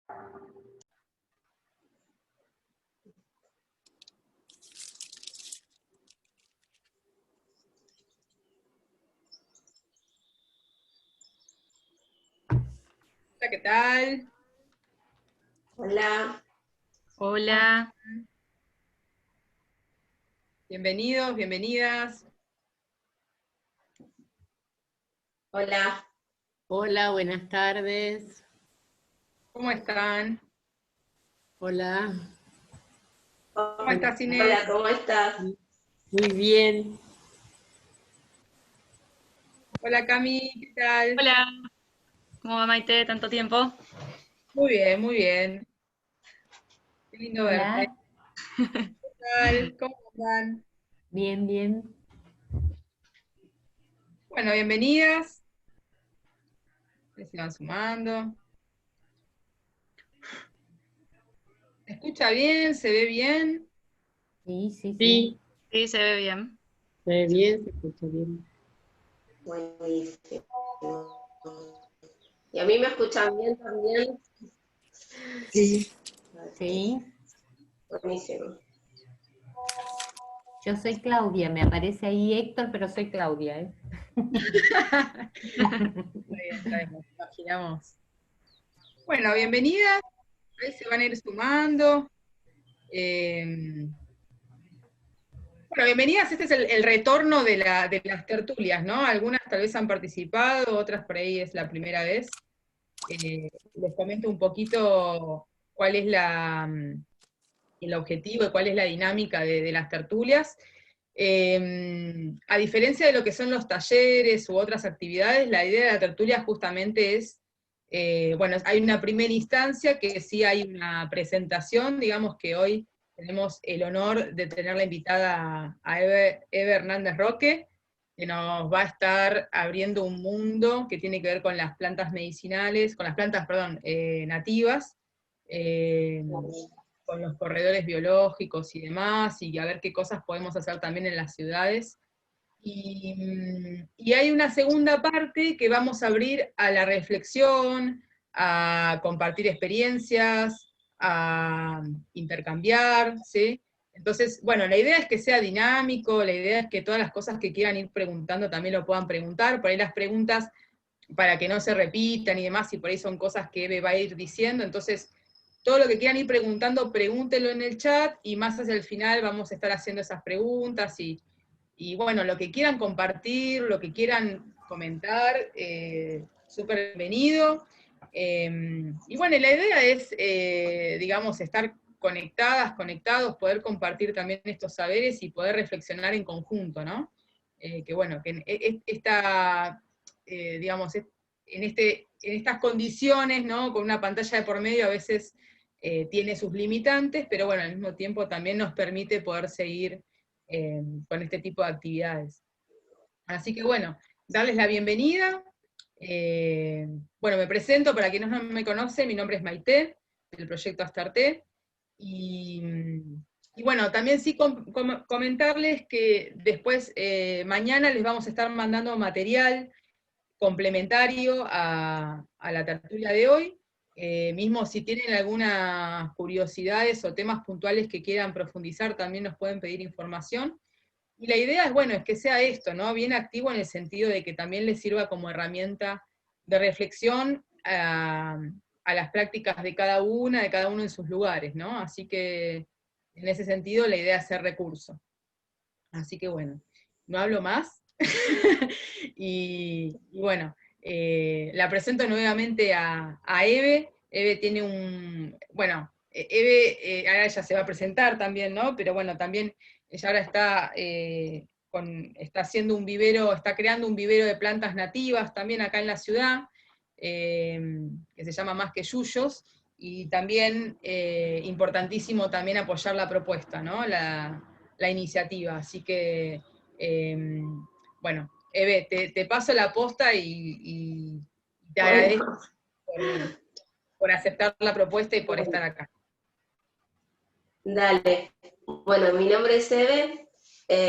Hola, ¿qué tal? Hola, ¿Cómo Hola, están? Bienvenidos, bienvenidas. hola, hola, buenas tardes. ¿Cómo están? Hola, ¿Cómo estás, hola, Inés? ¿cómo estás? muy bien. Hola, Cami, ¿qué tal? Hola, ¿cómo va Maite? ¿Tanto tiempo? Muy bien, muy bien. Qué lindo verte. Hola, ¿Qué tal? ¿Cómo están? bien, bien. Bueno, bienvenidas. Se van sumando. ¿Se escucha bien? ¿Se ve bien? Sí, sí, sí. Sí, sí, se ve bien. Se ve bien, se escucha bien. Buenísimo. ¿Y a mí me escuchan bien también? Sí. Sí. Buenísimo. Yo soy Claudia, me aparece ahí Héctor, pero soy Claudia, ¿eh? Está bien, nos imaginamos. Bueno, bienvenidas. Ahí se van a ir sumando. Eh, Bueno, bienvenidas. Este es el retorno de las tertulias, ¿no? Algunas tal vez han participado, otras por ahí es la primera vez. Les comento un poquito cuál es el objetivo y cuál es la dinámica de las tertulias. A diferencia de lo que son los talleres u otras actividades, la idea de la tertulia justamente es, bueno, hay una primera instancia que sí hay una presentación, digamos que hoy tenemos el honor de tener la invitada a Eve Hernández Roque, que nos va a estar abriendo un mundo que tiene que ver con las plantas medicinales, con las plantas, perdón, nativas, eh, con los corredores biológicos y demás, y a ver qué cosas podemos hacer también en las ciudades. Y hay una segunda parte que vamos a abrir a la reflexión, a compartir experiencias, a intercambiar, ¿sí? Entonces, bueno, la idea es que sea dinámico, la idea es que todas las cosas que quieran ir preguntando también lo puedan preguntar, por ahí las preguntas para que no se repitan y demás, y por ahí son cosas que Eve va a ir diciendo, entonces todo lo que quieran ir preguntando, pregúntenlo en el chat, y más hacia el final vamos a estar haciendo esas preguntas, y bueno, lo que quieran compartir, lo que quieran comentar, súper bienvenido. Y bueno, la idea es, digamos, estar conectadas, conectados, poder compartir también estos saberes y poder reflexionar en conjunto, ¿no? Que bueno, que esta, digamos, en estas condiciones, ¿no? Con una pantalla de por medio a veces tiene sus limitantes, pero bueno, al mismo tiempo también nos permite poder seguir con este tipo de actividades. Así que bueno, darles la bienvenida. Bueno, me presento para quienes no me conocen, mi nombre es Maite, del proyecto Astarte, y, y bueno, también sí comentarles que después, mañana les vamos a estar mandando material complementario a la tertulia de hoy. Mismo si tienen algunas curiosidades o temas puntuales que quieran profundizar, también nos pueden pedir información. Y la idea es, bueno, es que sea esto, ¿no? Bien activo en el sentido de que también les sirva como herramienta de reflexión a las prácticas de cada uno en sus lugares, ¿no? Así que en ese sentido la idea es ser recurso. Así que bueno, no hablo más. Y bueno, la presento nuevamente a Eve. Eve tiene bueno, Eve ahora ella se va a presentar también, ¿no? Pero bueno, también ella ahora está, está haciendo un vivero, está creando un vivero de plantas nativas también acá en la ciudad, que se llama Más que Yuyos, y también importantísimo también apoyar la propuesta, ¿no? La iniciativa. Así que, bueno, Eve, te paso la posta y te agradezco Bueno, por aceptar la propuesta y por bueno, estar acá. dale. Bueno, mi nombre es Eve.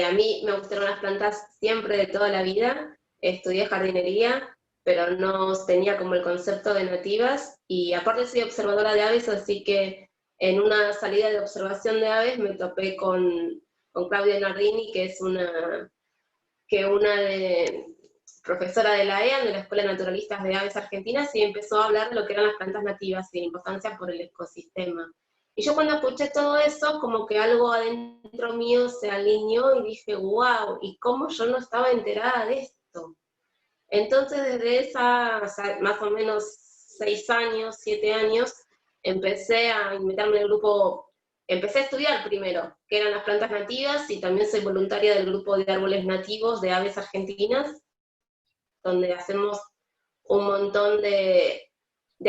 A mí me gustaron las plantas siempre de toda la vida. Estudié jardinería, pero no tenía como el concepto de nativas, y aparte soy observadora de aves, así que en una salida de observación de aves me topé con Claudia Nardini, que es una profesora de la EAN, de la Escuela de Naturalistas de Aves Argentinas, y empezó a hablar de lo que eran las plantas nativas y la importancia por el ecosistema. Y yo cuando escuché todo eso, como que algo adentro mío se alineó y dije, wow, ¿y cómo yo no estaba enterada de esto? Entonces desde esa, o sea, más o menos 6 años, 7 años, empecé a meterme en el grupo, empecé a estudiar primero, que eran las plantas nativas, y también soy voluntaria del grupo de árboles nativos de aves argentinas, donde hacemos un montón de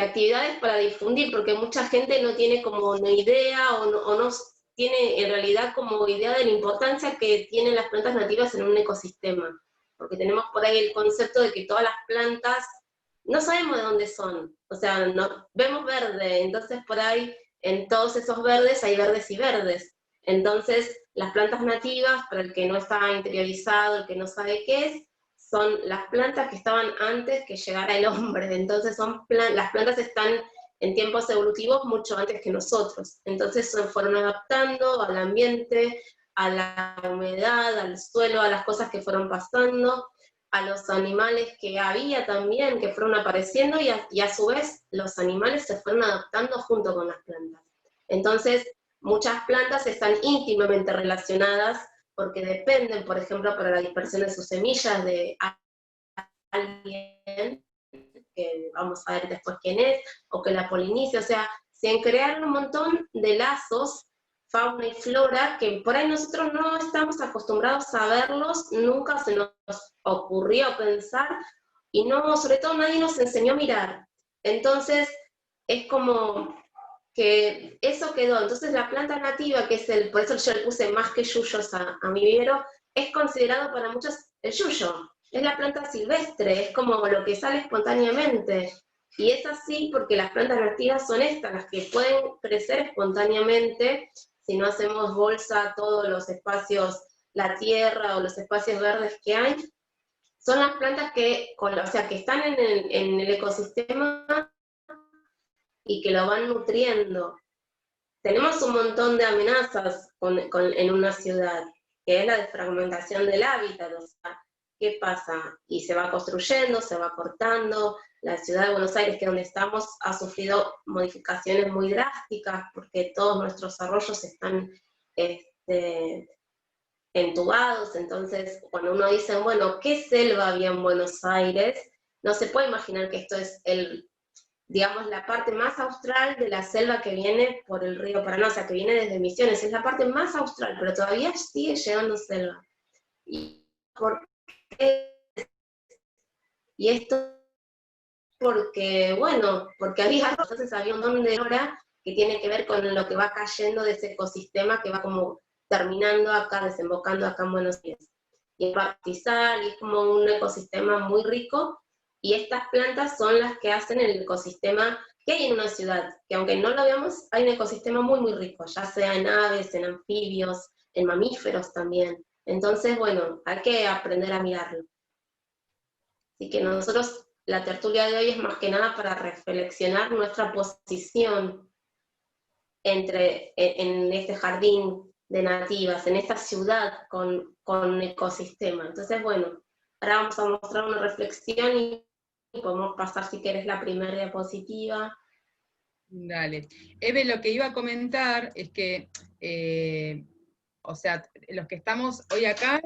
actividades para difundir, porque mucha gente no tiene como una idea o no tiene en realidad como idea de la importancia que tienen las plantas nativas en un ecosistema, porque tenemos por ahí el concepto de que todas las plantas no sabemos de dónde son, o sea, no, vemos verde, entonces por ahí en todos esos verdes hay verdes y verdes, entonces las plantas nativas, para el que no está interiorizado, el que no sabe qué es, son las plantas que estaban antes que llegara el hombre, entonces las plantas están en tiempos evolutivos mucho antes que nosotros, entonces se fueron adaptando al ambiente, a la humedad, al suelo, a las cosas que fueron pasando, a los animales que había también, que fueron apareciendo, y a su vez los animales se fueron adaptando junto con las plantas. Entonces, muchas plantas están íntimamente relacionadas porque dependen, por ejemplo, para la dispersión de sus semillas de alguien, que vamos a ver después quién es, o que la polinice, o sea, se crearon un montón de lazos, fauna y flora, que por ahí nosotros no estamos acostumbrados a verlos, nunca se nos ocurrió pensar, y no, sobre todo nadie nos enseñó a mirar. Entonces, es como que eso quedó. Entonces la planta nativa, que es por eso yo le puse más que yuyos a mi vivero, es considerado para muchos el yuyo. Es la planta silvestre, es como lo que sale espontáneamente. Y es así porque las plantas nativas son estas, las que pueden crecer espontáneamente si no hacemos bolsa a todos los espacios, la tierra o los espacios verdes que hay. Son las plantas que, o sea, que están en el ecosistema y que lo van nutriendo. Tenemos un montón de amenazas en una ciudad, que es la desfragmentación del hábitat, o sea, ¿qué pasa? Y se va construyendo, se va cortando, la ciudad de Buenos Aires, que es donde estamos, ha sufrido modificaciones muy drásticas, porque todos nuestros arroyos están entubados, entonces cuando uno dice, bueno, ¿qué selva había en Buenos Aires? No se puede imaginar que esto es digamos, la parte más austral de la selva que viene por el río Paraná, o sea, que viene desde Misiones, es la parte más austral, pero todavía sigue llegando selva. ¿Y por qué? Y esto porque, bueno, porque había, entonces había un montón de hora que tiene que ver con lo que va cayendo de ese ecosistema que va como terminando acá, desembocando acá en Buenos Aires. Y es pastizal, y es como un ecosistema muy rico, y estas plantas son las que hacen el ecosistema que hay en una ciudad, que aunque no lo veamos, hay un ecosistema muy, muy rico, ya sea en aves, en anfibios, en mamíferos también. Entonces, bueno, hay que aprender a mirarlo. Así que nosotros, la tertulia de hoy es más que nada para reflexionar nuestra posición en este jardín de nativas, en esta ciudad con ecosistema. Entonces, bueno, ahora vamos a mostrar una reflexión y podemos pasar, si querés, la primera diapositiva. Dale. Eve, lo que iba a comentar es que, o sea, los que estamos hoy acá,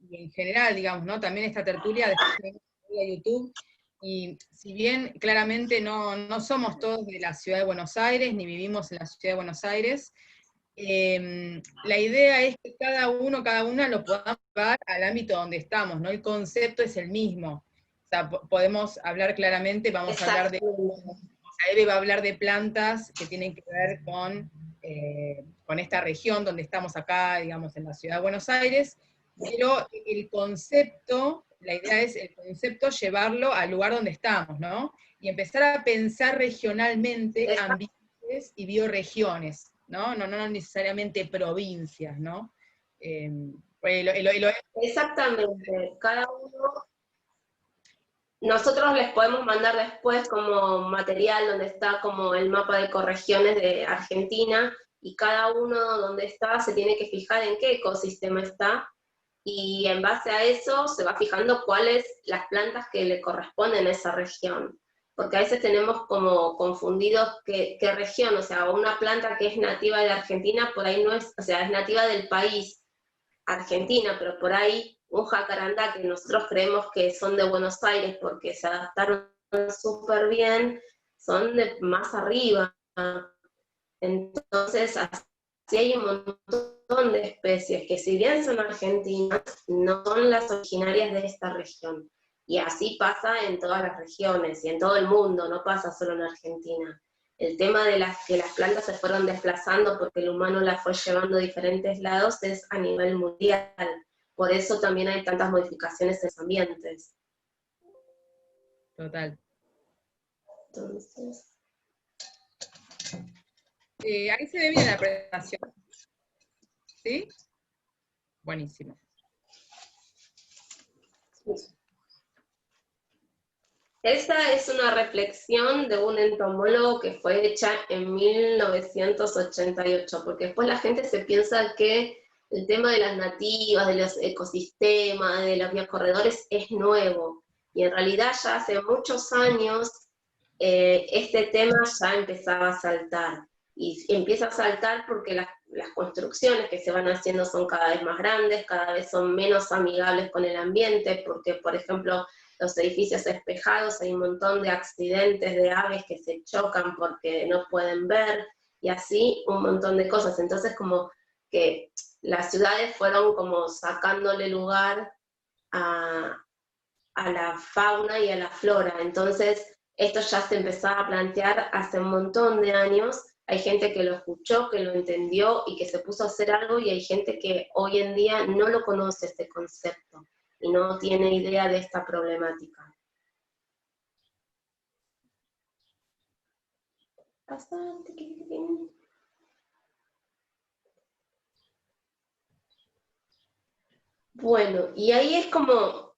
y en general, digamos, ¿no? También esta tertulia, después de YouTube, y si bien claramente no somos todos de la ciudad de Buenos Aires, ni vivimos en la ciudad de Buenos Aires, la idea es que cada una lo podamos llevar al ámbito donde estamos, ¿no? El concepto es el mismo. O sea, podemos hablar claramente, vamos a hablar de... Eve va a hablar de plantas que tienen que ver con esta región donde estamos acá, digamos, en la ciudad de Buenos Aires, pero el concepto, la idea es el concepto llevarlo al lugar donde estamos, ¿no? Y empezar a pensar regionalmente ambientes y bioregiones, ¿no? No necesariamente provincias, ¿no? Exactamente, cada uno nosotros les podemos mandar después como material donde está como el mapa de ecorregiones de Argentina, y cada uno donde está se tiene que fijar en qué ecosistema está, y en base a eso se va fijando cuáles las plantas que le corresponden a esa región. Porque a veces tenemos como confundidos qué región, o sea, una planta que es nativa de Argentina, por ahí no es, o sea, es nativa del país, Argentina, pero por ahí un jacarandá que nosotros creemos que son de Buenos Aires porque se adaptaron súper bien, son de más arriba. Entonces, así hay un montón de especies que, si bien son argentinas, no son las originarias de esta región. Y así pasa en todas las regiones y en todo el mundo, no pasa solo en Argentina. El tema de que las plantas se fueron desplazando porque el humano las fue llevando a diferentes lados es a nivel mundial. Por eso también hay tantas modificaciones en los ambientes. Total. Entonces, ahí se ve bien la presentación. ¿Sí? Buenísimo. esta es una reflexión de un entomólogo que fue hecha en 1988, porque después la gente se piensa que el tema de las nativas, de los ecosistemas, de los biocorredores es nuevo, y en realidad ya hace muchos años este tema ya empezaba a saltar, y empieza a saltar porque las construcciones que se van haciendo son cada vez más grandes, cada vez son menos amigables con el ambiente, porque por ejemplo los edificios espejados, hay un montón de accidentes de aves que se chocan porque no pueden ver, y así un montón de cosas. Entonces como que las ciudades fueron como sacándole lugar a la fauna y a la flora. Entonces esto ya se empezaba a plantear hace un montón de años. Hay gente que lo escuchó, que lo entendió y que se puso a hacer algo, y hay gente que hoy en día no lo conoce este concepto y no tiene idea de esta problemática. Bueno, y ahí es como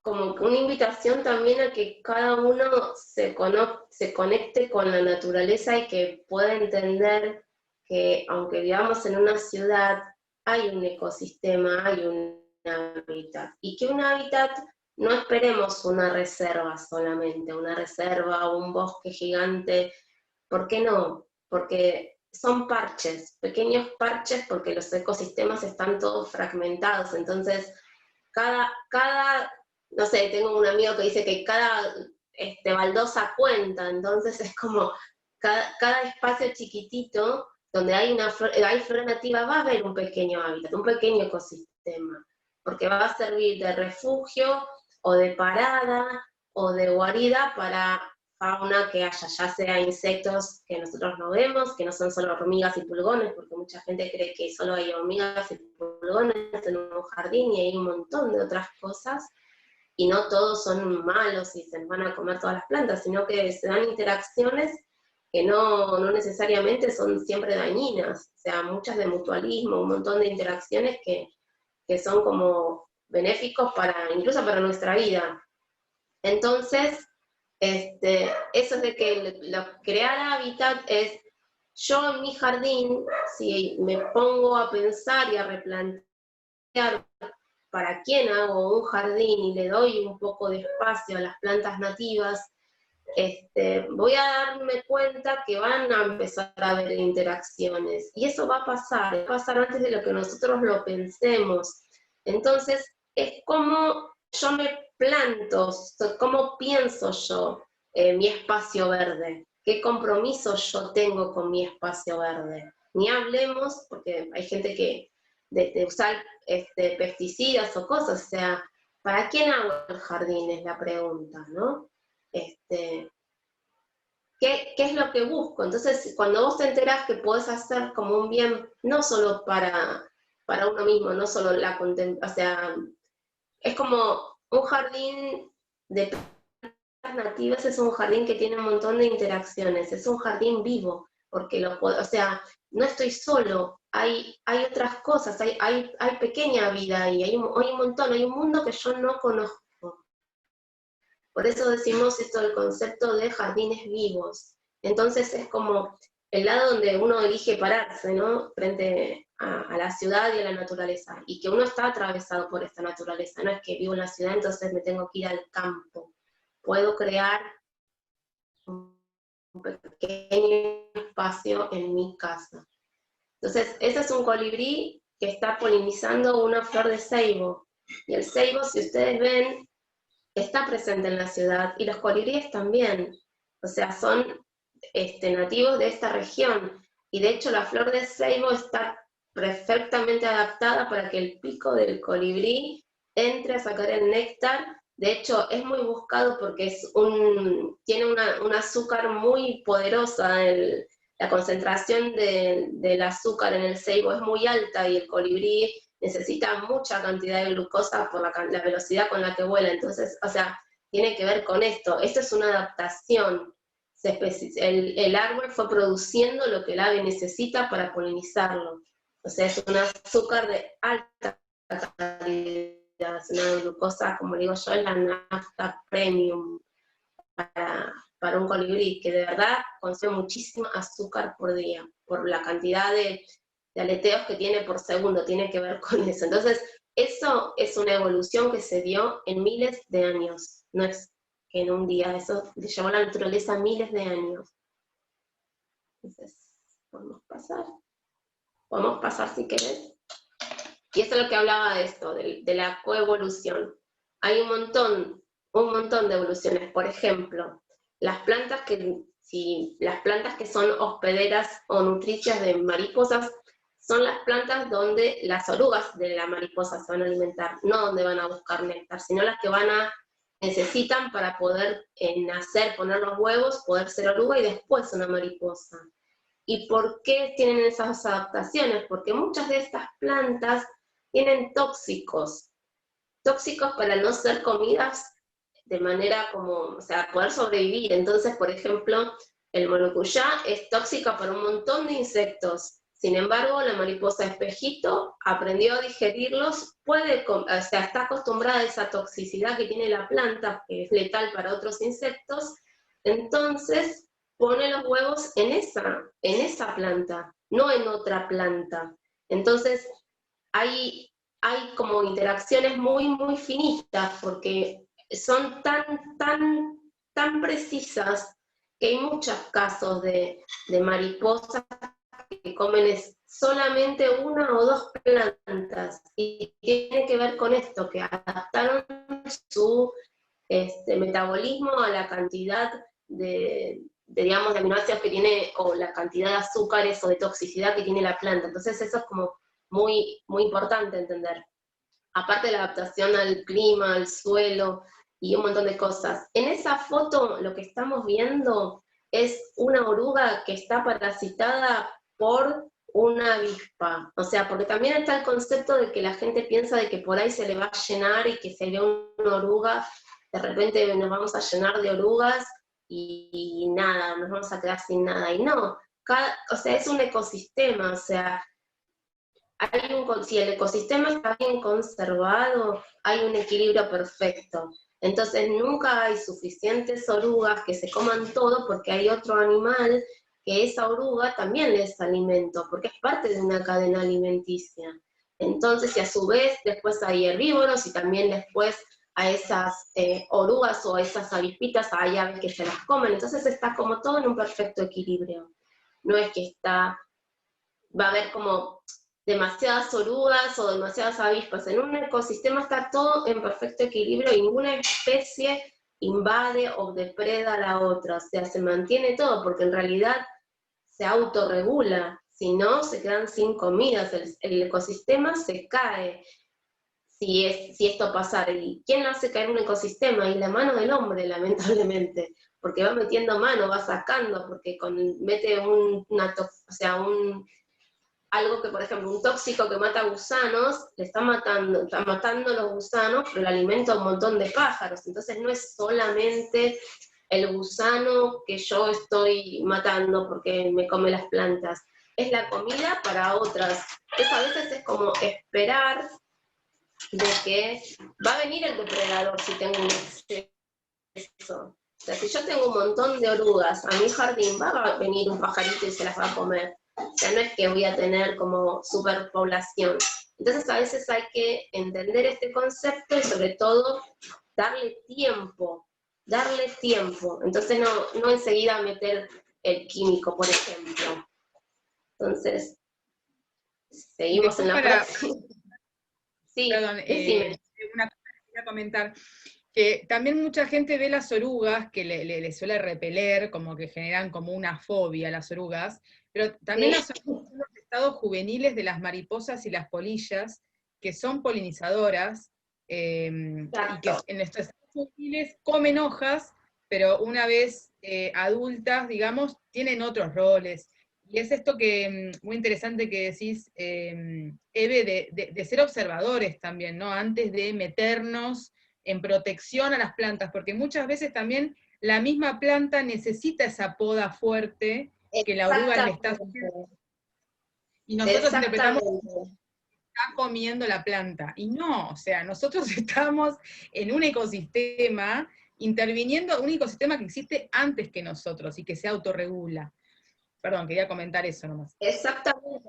una invitación también a que cada uno se conecte con la naturaleza y que pueda entender que aunque vivamos en una ciudad, hay un ecosistema, hay un hábitat, y que un hábitat no esperemos una reserva solamente, una reserva o un bosque gigante. ¿Por qué no? Porque son parches, pequeños parches, porque los ecosistemas están todos fragmentados. Entonces no sé, tengo un amigo que dice que cada baldosa cuenta. Entonces es como cada espacio chiquitito donde hay flora nativa, va a haber un pequeño hábitat, un pequeño ecosistema, porque va a servir de refugio, o de parada, o de guarida para fauna que haya, ya sea insectos que nosotros no vemos, que no son solo hormigas y pulgones, porque mucha gente cree que solo hay hormigas y pulgones en un jardín, y hay un montón de otras cosas, y no todos son malos y se van a comer todas las plantas, sino que se dan interacciones que no necesariamente son siempre dañinas, o sea, muchas de mutualismo, un montón de interacciones que son como benéficos incluso para nuestra vida. Entonces, eso es de que crear hábitat es, yo en mi jardín, si me pongo a pensar y a replantear para quién hago un jardín y le doy un poco de espacio a las plantas nativas, voy a darme cuenta que van a empezar a haber interacciones, y eso va a pasar antes de lo que nosotros lo pensemos. Entonces, es como yo me planto, cómo pienso yo mi espacio verde, qué compromiso yo tengo con mi espacio verde. Ni hablemos, porque hay gente que de usar pesticidas o cosas, o sea, ¿para quién hago el jardín? Es la pregunta, ¿no? ¿Qué es lo que busco? Entonces, cuando vos te enterás que podés hacer como un bien, no solo para uno mismo, no solo o sea, es como un jardín de plantas nativas, es un jardín que tiene un montón de interacciones, es un jardín vivo, porque o sea, no estoy solo, hay otras cosas, hay pequeña vida ahí, hay un montón, hay un mundo que yo no conozco. Por eso decimos esto del concepto de jardines vivos. Entonces es como el lado donde uno elige pararse, ¿no? Frente a la ciudad y a la naturaleza, y que uno está atravesado por esta naturaleza, no es que vivo en la ciudad, entonces me tengo que ir al campo. Puedo crear un pequeño espacio en mi casa. Entonces, ese es un colibrí que está polinizando una flor de ceibo, y el ceibo, si ustedes ven, está presente en la ciudad, y los colibríes también, o sea, son nativos de esta región, y de hecho la flor de ceibo está perfectamente adaptada para que el pico del colibrí entre a sacar el néctar. De hecho, es muy buscado porque tiene un azúcar muy poderosa, la concentración del azúcar en el ceibo es muy alta, y el colibrí necesita mucha cantidad de glucosa por la velocidad con la que vuela. Entonces, o sea, tiene que ver con esto. Esto es una adaptación. El árbol fue produciendo lo que el ave necesita para polinizarlo. O sea, es un azúcar de alta calidad, es una glucosa, como digo yo, es la nafta premium para un colibrí, que de verdad consume muchísimo azúcar por día, por la cantidad de aleteos que tiene por segundo, tiene que ver con eso. Entonces, eso es una evolución que se dio en miles de años, no es que en un día, eso le llevó a la naturaleza miles de años. Entonces, podemos pasar si querés. Y eso es lo que hablaba de esto, de la coevolución. Hay un montón de evoluciones. Por ejemplo, las plantas que son hospederas o nutricias de mariposas, son las plantas donde las orugas de la mariposa se van a alimentar, no donde van a buscar néctar, sino las que necesitan para poder nacer, poner los huevos, poder ser oruga y después una mariposa. ¿Y por qué tienen esas adaptaciones? Porque muchas de estas plantas tienen tóxicos para no ser comidas de manera como, o sea, poder sobrevivir. Entonces, por ejemplo, el maracuyá es tóxica para un montón de insectos. Sin embargo, la mariposa espejito aprendió a digerirlos, o sea, está acostumbrada a esa toxicidad que tiene la planta, que es letal para otros insectos, entonces pone los huevos en esa planta, no en otra planta. Entonces, hay como interacciones muy, muy finitas, porque son tan precisas que hay muchos casos de mariposas que comen solamente una o dos plantas, y tiene que ver con esto, que adaptaron su metabolismo a la cantidad digamos, de aminoácidos que tiene, o la cantidad de azúcares o de toxicidad que tiene la planta. Entonces eso es como muy, muy importante entender. Aparte de la adaptación al clima, al suelo y un montón de cosas. En esa foto lo que estamos viendo es una oruga que está parasitada por una avispa. O sea, porque también está el concepto de que la gente piensa de que por ahí se le va a llenar, y que si ve una oruga, de repente nos vamos a llenar de orugas y nada, nos vamos a quedar sin nada. Y no, o sea, es un ecosistema, o sea, si el ecosistema está bien conservado, hay un equilibrio perfecto. Entonces nunca hay suficientes orugas que se coman todo, porque hay otro animal que esa oruga también es alimento, porque es parte de una cadena alimenticia. Entonces, y a su vez después hay herbívoros, y también después a esas orugas o a esas avispitas hay aves que se las comen. Entonces está como todo en un perfecto equilibrio. No es que va a haber como demasiadas orugas o demasiadas avispas. En un ecosistema está todo en perfecto equilibrio, y ninguna especie invade o depreda a la otra. O sea, se mantiene todo, porque en realidad se autorregula. Si no, se quedan sin comidas, el ecosistema se cae si esto pasara. ¿Y quién hace caer un ecosistema? Y la mano del hombre, lamentablemente, porque va metiendo mano, va sacando, porque mete algo que, por ejemplo, un tóxico que mata gusanos, está matando los gusanos, pero le alimenta a un montón de pájaros. Entonces no es solamente el gusano que yo estoy matando porque me come las plantas, es la comida para otras. Entonces a veces es como esperar de que va a venir el depredador si tengo un exceso eso. O sea, si yo tengo un montón de orugas, a mi jardín va a venir un pajarito y se las va a comer. O sea, no es que voy a tener como superpoblación. Entonces a veces hay que entender este concepto y sobre todo darle tiempo, darle tiempo. Entonces no enseguida meter el químico, por ejemplo. Entonces, seguimos en la próxima. Sí, perdón, una cosa que quería comentar, que también mucha gente ve las orugas, que le suele repeler, como que generan como una fobia a las orugas, pero también las orugas son los estados juveniles de las mariposas y las polillas, que son polinizadoras, y que en estos estados juveniles comen hojas, pero una vez adultas, digamos, tienen otros roles. Y es esto que, muy interesante que decís, Eve, de ser observadores también, ¿no? Antes de meternos en protección a las plantas, porque muchas veces también la misma planta necesita esa poda fuerte que la oruga le está haciendo. Y nosotros interpretamos que está comiendo la planta. Y no, o sea, nosotros estamos en un ecosistema, interviniendo, un ecosistema que existe antes que nosotros y que se autorregula. Perdón, quería comentar eso nomás. Exactamente,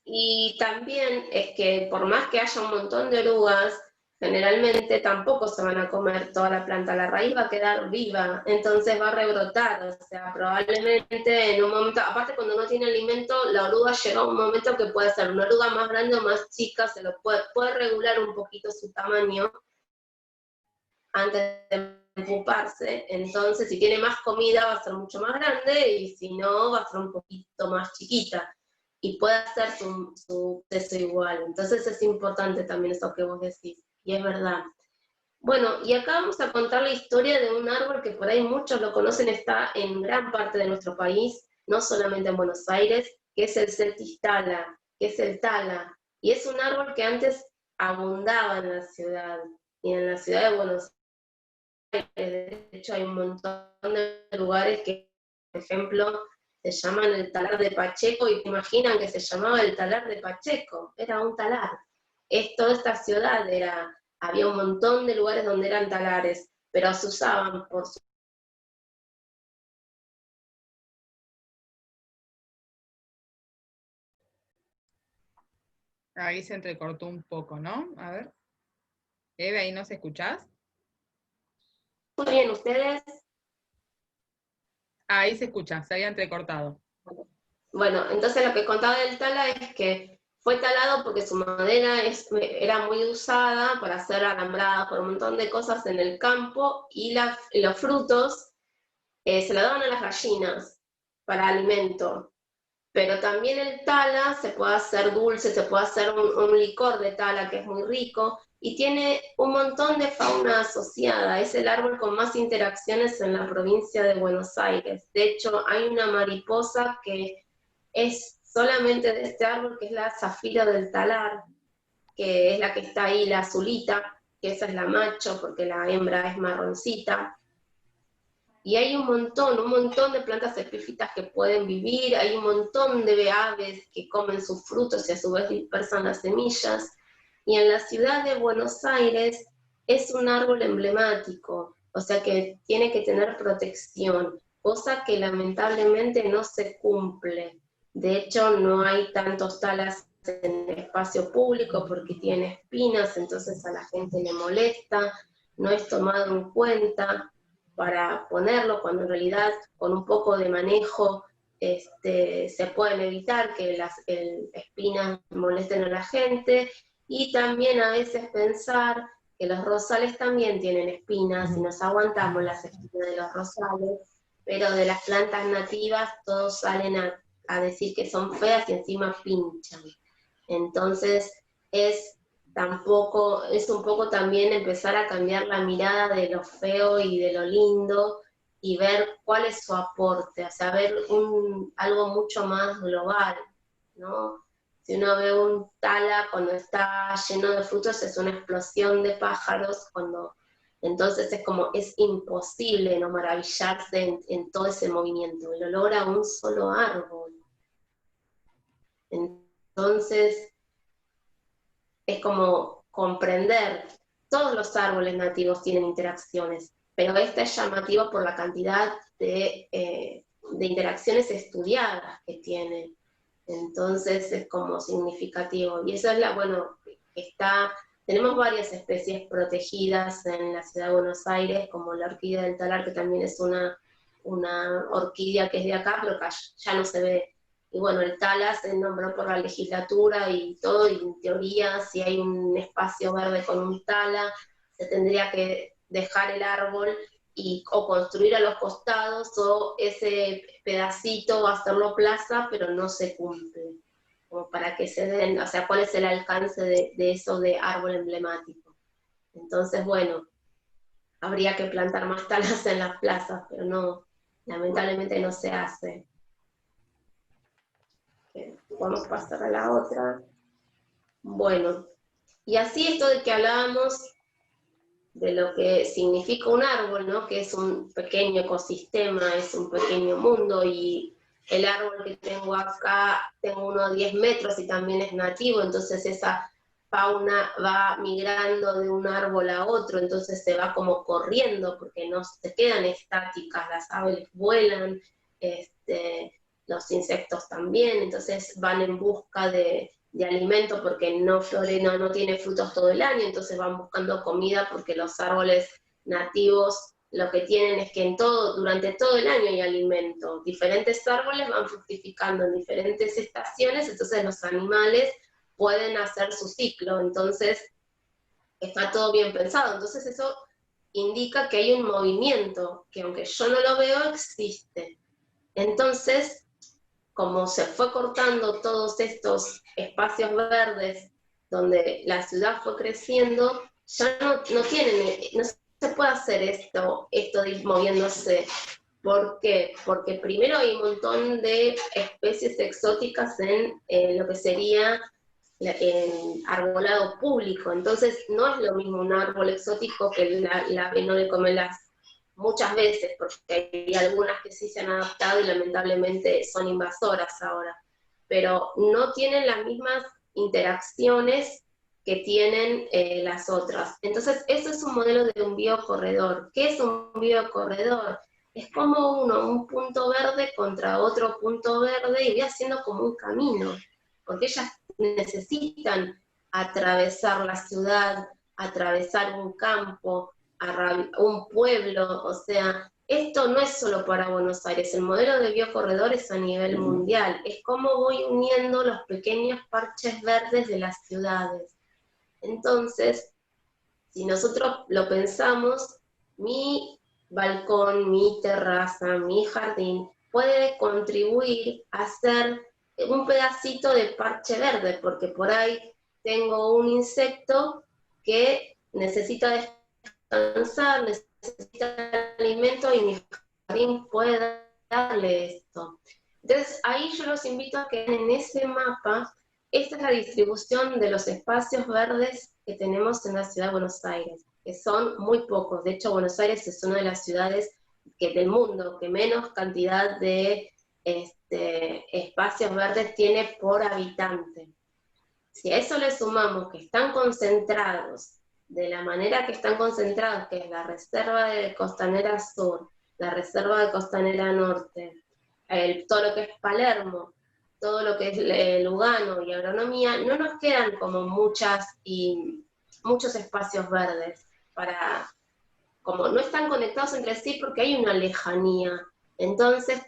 y también es que por más que haya un montón de orugas, generalmente tampoco se van a comer toda la planta, la raíz va a quedar viva, entonces va a rebrotar, o sea, probablemente en un momento, aparte cuando no tiene alimento, la oruga llega a un momento que puede ser una oruga más grande o más chica, se lo puede regular un poquito su tamaño antes de ocuparse, entonces si tiene más comida va a ser mucho más grande y si no va a ser un poquito más chiquita y puede hacer su peso igual, entonces es importante también eso que vos decís, y es verdad. Bueno, y acá vamos a contar la historia de un árbol que por ahí muchos lo conocen, está en gran parte de nuestro país, no solamente en Buenos Aires, que es el celtistala, que es el tala, y es un árbol que antes abundaba en la ciudad, y en la ciudad de Buenos Aires. De hecho hay un montón de lugares que, por ejemplo, se llaman el talar de Pacheco y te imaginan que se llamaba el talar de Pacheco, era un talar. Toda esta ciudad había un montón de lugares donde eran talares, pero se usaban por su... Ahí se entrecortó un poco, ¿no? A ver. Eve, ¿ahí nos escuchás? Muy bien, ¿ustedes? Ahí se escucha, se había entrecortado. Bueno, entonces lo que contaba del tala es que fue talado porque su madera era muy usada para hacer alambrada por un montón de cosas en el campo y los frutos se lo daban a las gallinas para alimento. Pero también el tala se puede hacer dulce, se puede hacer un licor de tala que es muy rico y tiene un montón de fauna asociada. Es el árbol con más interacciones en la provincia de Buenos Aires. De hecho, hay una mariposa que es solamente de este árbol, que es la zafiro del talar, que es la que está ahí, la azulita, que esa es la macho porque la hembra es marroncita. Y hay un montón de plantas epífitas que pueden vivir, hay un montón de aves que comen sus frutos y a su vez dispersan las semillas. Y en la ciudad de Buenos Aires es un árbol emblemático, o sea que tiene que tener protección, cosa que lamentablemente no se cumple. De hecho, no hay tantos talas en el espacio público porque tiene espinas, entonces a la gente le molesta, no es tomado en cuenta para ponerlo, cuando en realidad con un poco de manejo se pueden evitar que las espinas molesten a la gente, y también a veces pensar que los rosales también tienen espinas y nos aguantamos las espinas de los rosales, pero de las plantas nativas todos salen a decir que son feas y encima pinchan. Entonces es un poco también empezar a cambiar la mirada de lo feo y de lo lindo y ver cuál es su aporte, o sea, ver algo mucho más global, ¿no? Si uno ve un tala cuando está lleno de frutos es una explosión de pájaros, entonces es imposible no maravillarse en todo ese movimiento, y lo logra un solo árbol. Entonces, es como comprender, todos los árboles nativos tienen interacciones, pero esta es llamativa por la cantidad de interacciones estudiadas que tiene. Entonces es como significativo. Y eso es tenemos varias especies protegidas en la ciudad de Buenos Aires, como la orquídea del talar, que también es una orquídea que es de acá, pero acá ya no se ve. Y bueno, el tala se nombró por la legislatura y todo, y en teoría, si hay un espacio verde con un tala, se tendría que dejar el árbol o construir a los costados, o ese pedacito hacerlo plaza, pero no se cumple. Como para que se den, o sea, cuál es el alcance de eso de árbol emblemático. Entonces, bueno, habría que plantar más talas en las plazas, pero no, lamentablemente no se hace. Vamos a pasar a la otra. Bueno, y así esto de que hablábamos de lo que significa un árbol, ¿no? Que es un pequeño ecosistema, es un pequeño mundo, y el árbol que tengo acá, tengo uno de 10 metros y también es nativo, entonces esa fauna va migrando de un árbol a otro, entonces se va como corriendo, porque no se quedan estáticas, las aves vuelan, los insectos también, entonces van en busca de alimento porque no tiene frutos todo el año, entonces van buscando comida porque los árboles nativos lo que tienen es que durante todo el año hay alimento. Diferentes árboles van fructificando en diferentes estaciones, entonces los animales pueden hacer su ciclo, entonces está todo bien pensado. Entonces eso indica que hay un movimiento, que aunque yo no lo veo, existe. Entonces, como se fue cortando todos estos espacios verdes donde la ciudad fue creciendo, ya no se puede hacer esto de ir moviéndose. ¿Por qué? Porque primero hay un montón de especies exóticas en lo que sería en arbolado público, entonces no es lo mismo un árbol exótico que la ave no le come muchas veces, porque hay algunas que sí se han adaptado y lamentablemente son invasoras ahora, pero no tienen las mismas interacciones que tienen las otras. Entonces, eso es un modelo de un biocorredor. ¿Qué es un biocorredor? Es como un punto verde contra otro punto verde, y voy haciendo como un camino, porque ellas necesitan atravesar la ciudad, atravesar un campo, un pueblo, o sea, esto no es solo para Buenos Aires, el modelo de biocorredores a nivel mundial, es cómo voy uniendo los pequeños parches verdes de las ciudades. Entonces, si nosotros lo pensamos, mi balcón, mi terraza, mi jardín, puede contribuir a ser un pedacito de parche verde, porque por ahí tengo un insecto que necesita descansar, necesita alimento, y mi jardín puede darle esto. Entonces ahí yo los invito a que en ese mapa, esta es la distribución de los espacios verdes que tenemos en la ciudad de Buenos Aires, que son muy pocos. De hecho, Buenos Aires es una de las ciudades del mundo que menos cantidad de espacios verdes tiene por habitante. Si a eso le sumamos que están concentrados de la manera que están concentrados, que es la Reserva de Costanera Sur, la Reserva de Costanera Norte, todo lo que es Palermo, todo lo que es Lugano y Agronomía, no nos quedan como muchos espacios verdes como no están conectados entre sí porque hay una lejanía. Entonces,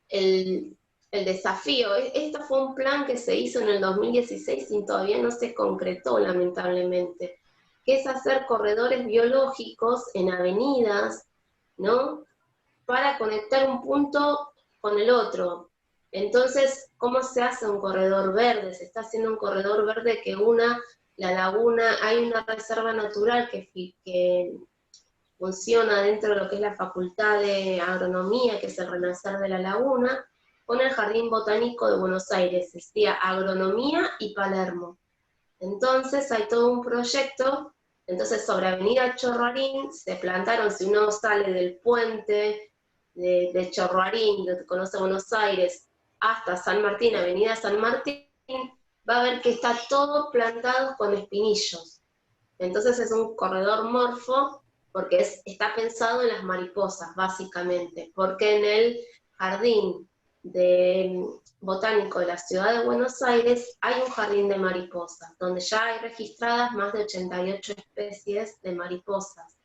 el desafío, esto fue un plan que se hizo en el 2016 y todavía no se concretó, lamentablemente, que es hacer corredores biológicos en avenidas, ¿no? Para conectar un punto con el otro. Entonces, ¿cómo se hace un corredor verde? Se está haciendo un corredor verde que una la laguna, hay una reserva natural que funciona dentro de lo que es la Facultad de Agronomía, que es el Renacer de la Laguna, con el Jardín Botánico de Buenos Aires, decía Agronomía y Palermo. Entonces hay todo un proyecto, entonces sobre Avenida Chorroarín se plantaron, si uno sale del puente de Chorroarín, lo que conoce Buenos Aires, hasta San Martín, Avenida San Martín, va a ver que está todo plantado con espinillos. Entonces es un corredor morfo porque está pensado en las mariposas, básicamente, porque en el jardín botánico de la ciudad de Buenos Aires hay un jardín de mariposas, donde ya hay registradas más de 88 especies de mariposas,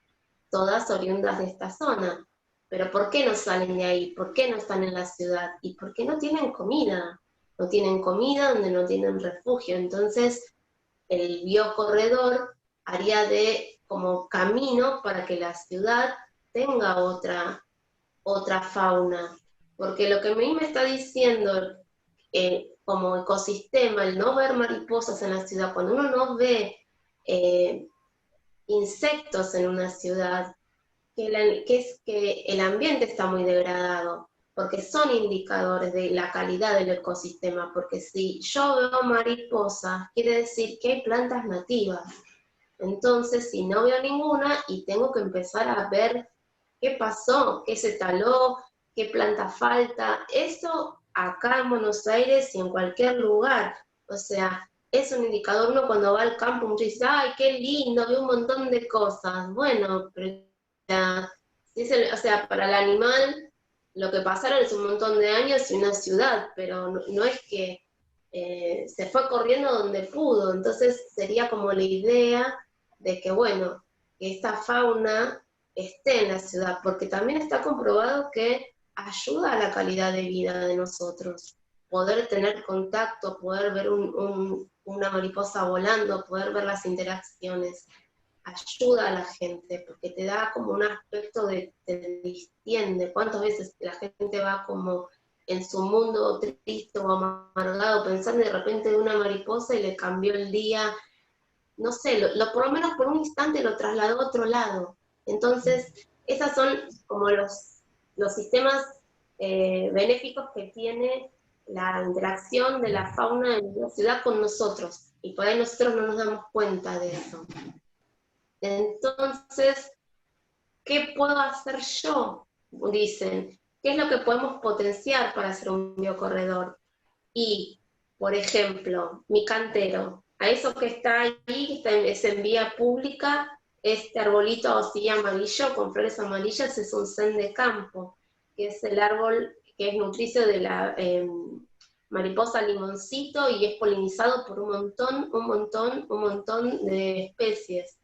todas oriundas de esta zona. Pero ¿por qué no salen de ahí? ¿Por qué no están en la ciudad? ¿Y por qué no tienen comida? No tienen comida donde no tienen refugio. Entonces, el biocorredor haría como camino para que la ciudad tenga otra fauna. Porque lo que a mí me está diciendo como ecosistema, el no ver mariposas en la ciudad, cuando uno no ve insectos en una ciudad, que es que el ambiente está muy degradado, porque son indicadores de la calidad del ecosistema, porque si yo veo mariposas, quiere decir que hay plantas nativas. Entonces, si no veo ninguna y tengo que empezar a ver qué pasó, qué se taló, qué planta falta, eso acá en Buenos Aires y en cualquier lugar, o sea, es un indicador. Uno cuando va al campo mucho dice, ¡ay, qué lindo, veo un montón de cosas! Bueno, pero o sea, para el animal lo que pasaron es un montón de años y una ciudad, pero no es que se fue corriendo donde pudo. Entonces sería como la idea de que, bueno, que esta fauna esté en la ciudad, porque también está comprobado que ayuda a la calidad de vida de nosotros. Poder tener contacto, poder ver una mariposa volando, poder ver las interacciones, ayuda a la gente, porque te da como un aspecto te distiende. ¿Cuántas veces la gente va como en su mundo triste o amargado, pensando de repente de una mariposa y le cambió el día? No sé, por lo menos por un instante lo trasladó a otro lado. Entonces, esos son como los sistemas benéficos que tiene la interacción de la fauna en la ciudad con nosotros, y por ahí nosotros no nos damos cuenta de eso. Entonces, ¿qué puedo hacer yo? Dicen, ¿qué es lo que podemos potenciar para hacer un biocorredor? Y, por ejemplo, mi cantero, a eso que está ahí, es en vía pública, este arbolito así amarillo, con flores amarillas, es un zen de campo, que es el árbol que es nutricio de la mariposa limoncito y es polinizado por un montón de especies.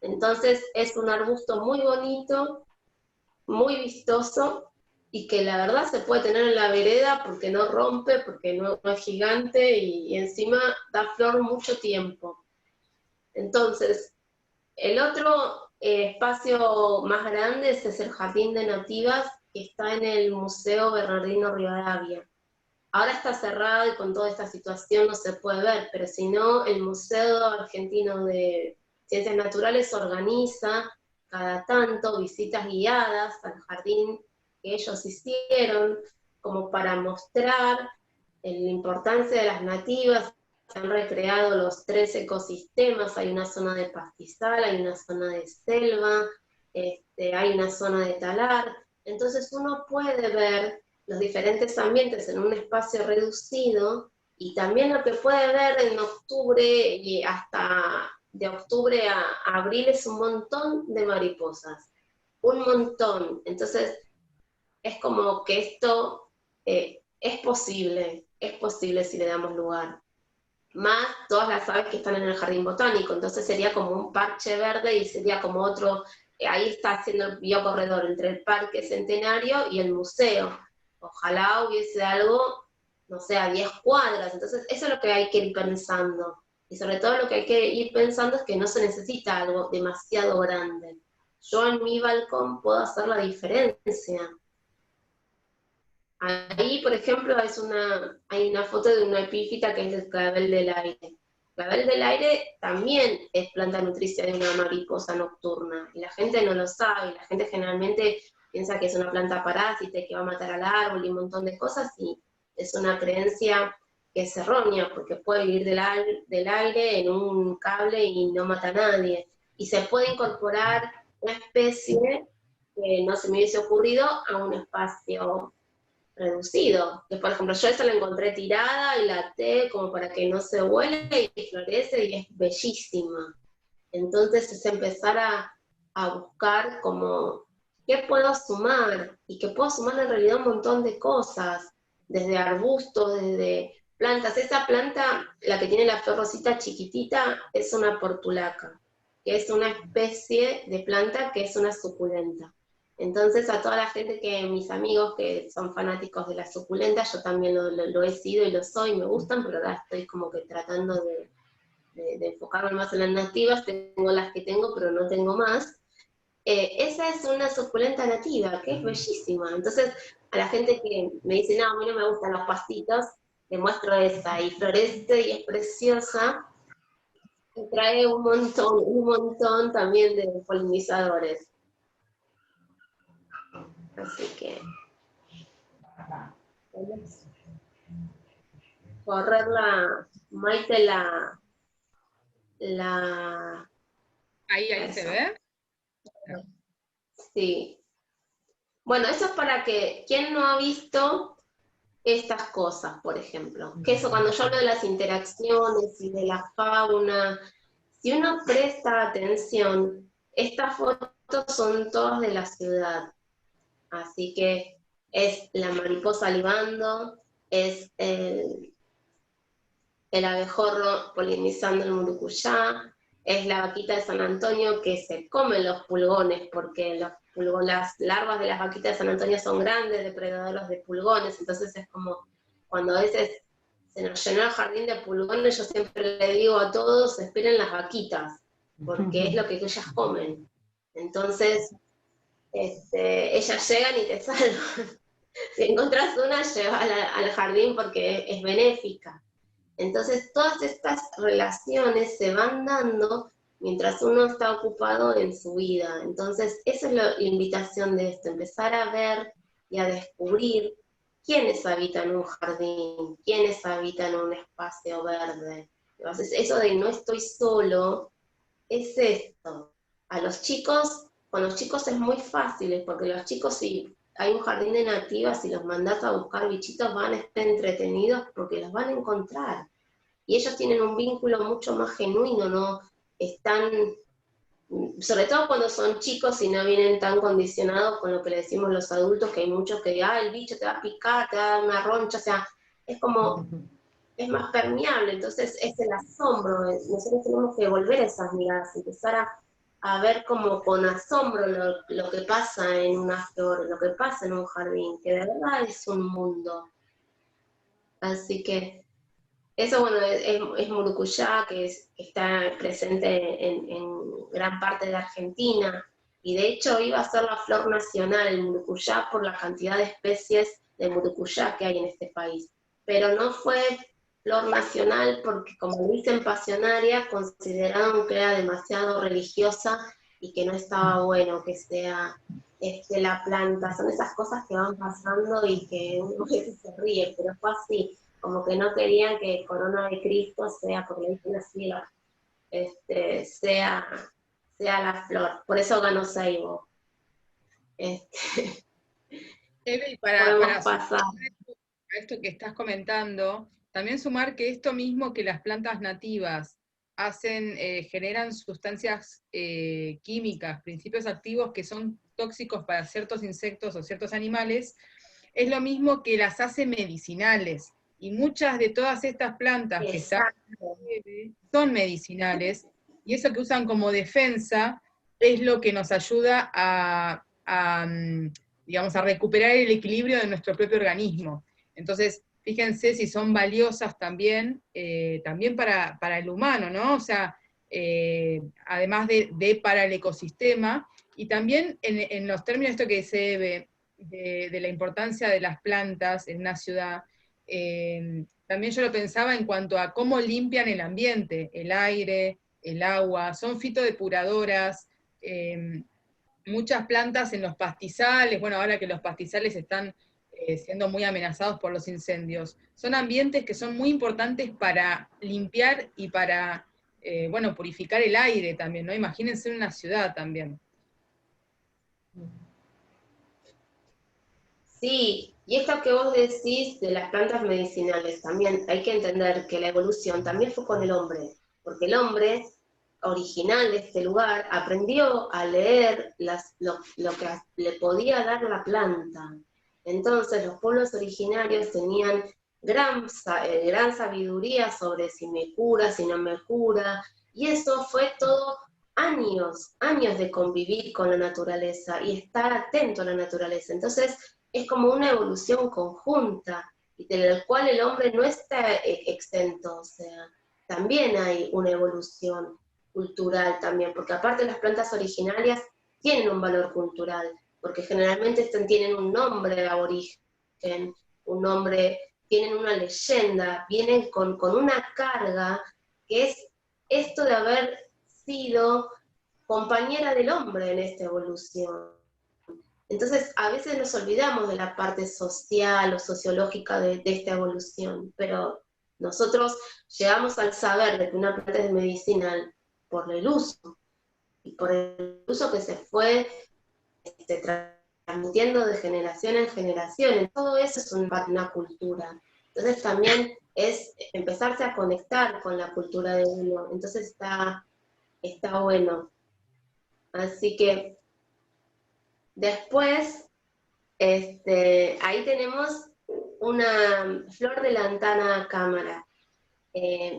Entonces es un arbusto muy bonito, muy vistoso, y que la verdad se puede tener en la vereda porque no rompe, porque no es gigante, y encima da flor mucho tiempo. Entonces, el otro espacio más grande es el Jardín de Nativas, que está en el Museo Bernardino Rivadavia. Ahora está cerrado y con toda esta situación no se puede ver, pero si no, el Museo Argentino de Ciencias Naturales organiza cada tanto visitas guiadas al jardín que ellos hicieron, como para mostrar la importancia de las nativas. Se han recreado los 3 ecosistemas, hay una zona de pastizal, hay una zona de selva, hay una zona de talar. Entonces uno puede ver los diferentes ambientes en un espacio reducido, y también lo que puede ver en octubre y hasta de octubre a abril es un montón de mariposas, un montón. Entonces es como que esto es posible si le damos lugar. Más todas las aves que están en el jardín botánico, entonces sería como un parche verde y sería como otro, ahí está haciendo el biocorredor entre el Parque Centenario y el museo. Ojalá hubiese algo, no sé, a 10 cuadras, entonces eso es lo que hay que ir pensando. Y sobre todo lo que hay que ir pensando es que no se necesita algo demasiado grande. Yo en mi balcón puedo hacer la diferencia. Ahí, por ejemplo, hay una foto de una epífita que es el clavel del aire. El clavel del aire también es planta nutricia de una mariposa nocturna, y la gente no lo sabe, la gente generalmente piensa que es una planta parásita y que va a matar al árbol y un montón de cosas, y es una creencia que es errónea, porque puede vivir del aire en un cable y no mata a nadie. Y se puede incorporar una especie que no se me hubiese ocurrido a un espacio reducido. Que por ejemplo yo esa la encontré tirada y la até como para que no se vuele y florece y es bellísima. Entonces es empezar a buscar como qué puedo sumar, y que puedo sumar en realidad un montón de cosas, desde arbustos, desde plantas. Esa planta, la que tiene la flor rosita chiquitita, es una portulaca, que es una especie de planta que es una suculenta. Entonces a toda la gente mis amigos que son fanáticos de las suculentas, yo también lo he sido y lo soy, me gustan, pero ahora estoy como que tratando de enfocarme más en las nativas, tengo las que tengo, pero no tengo más. Esa es una suculenta nativa, que es bellísima. Entonces, a la gente que me dice, no, a mí no me gustan los pastitos, le muestro esa, y florece y es preciosa, y trae un montón también de polinizadores. Así que, vamos a correr Maite, Ahí eso. se ve. Sí. Bueno, eso es para que, ¿quién no ha visto estas cosas, por ejemplo? Que eso, cuando yo hablo de las interacciones y de la fauna, si uno presta atención, estas fotos son todas de la ciudad. Así que es la mariposa libando, es el abejorro polinizando el murucuyá, es la vaquita de San Antonio que se comen los pulgones, porque las larvas de las vaquitas de San Antonio son grandes depredadores de pulgones, entonces es como cuando a veces se nos llenó el jardín de pulgones, yo siempre le digo a todos, esperen las vaquitas, porque es lo que ellas comen. Entonces, ellas llegan y te salvan. Si encontrás una, llévala al jardín porque es benéfica. Entonces, todas estas relaciones se van dando mientras uno está ocupado en su vida. Entonces, esa es la invitación de esto, empezar a ver y a descubrir quiénes habitan un jardín, quiénes habitan un espacio verde. Entonces, eso de no estoy solo, es esto. A los chicos, con los chicos es muy fácil, porque los chicos, si hay un jardín de nativas y los mandas a buscar bichitos, van a estar entretenidos porque los van a encontrar. Y ellos tienen un vínculo mucho más genuino, ¿no? Están, sobre todo cuando son chicos y no vienen tan condicionados con lo que le decimos los adultos, que hay muchos que digan, el bicho te va a picar, te va a dar una roncha, o sea, es como, es más permeable, entonces es el asombro. Nosotros tenemos que volver a esas miradas, empezar a ver como con asombro lo que pasa en una flor, lo que pasa en un jardín, que de verdad es un mundo. Así que eso, bueno, es murucuyá, que está presente en gran parte de Argentina, y de hecho iba a ser la flor nacional el murucuyá por la cantidad de especies de murucuyá que hay en este país. Pero no fue flor nacional porque, como dicen pasionaria, consideraron que era demasiado religiosa y que no estaba bueno que sea la planta. Son esas cosas que van pasando y que uno a veces se ríe, pero fue así, como que no querían que Corona de Cristo sea, porque le dicen así, sea la flor. Por eso ganó Seibo. Eve, y Podemos pasar a esto que estás comentando, también sumar que esto mismo que las plantas nativas hacen, generan sustancias químicas, principios activos que son tóxicos para ciertos insectos o ciertos animales, es lo mismo que las hace medicinales. Y muchas de todas estas plantas que están son medicinales, y eso que usan como defensa es lo que nos ayuda digamos, a recuperar el equilibrio de nuestro propio organismo. Entonces, fíjense si son valiosas también, también para el humano, ¿no? O sea, además de para el ecosistema, y también en los términos de esto que se ve, de la importancia de las plantas en una ciudad, también yo lo pensaba en cuanto a cómo limpian el ambiente, el aire, el agua, son fitodepuradoras, muchas plantas en los pastizales, bueno, ahora que los pastizales están siendo muy amenazados por los incendios, son ambientes que son muy importantes para limpiar y para, bueno, purificar el aire también, ¿no? Imagínense una ciudad también. Sí, y esto que vos decís de las plantas medicinales, también hay que entender que la evolución también fue con el hombre, porque el hombre original de este lugar aprendió a leer lo que le podía dar la planta. Entonces los pueblos originarios tenían gran sabiduría sobre si me cura, si no me cura, y eso fue todo años de convivir con la naturaleza y estar atento a la naturaleza. Entonces es como una evolución conjunta, y de la cual el hombre no está exento, o sea, también hay una evolución cultural también, porque aparte las plantas originarias tienen un valor cultural, porque generalmente tienen un nombre aborigen, un nombre, tienen una leyenda, vienen con una carga que es esto de haber sido compañera del hombre en esta evolución. Entonces, a veces nos olvidamos de la parte social o sociológica de esta evolución, pero nosotros llegamos al saber de que una planta es medicinal por el uso, y por el uso que se fue transmitiendo de generación en generación. Todo eso es una cultura. Entonces también es empezarse a conectar con la cultura de uno. Entonces está bueno. Así que después, ahí tenemos una flor de lantana cámara.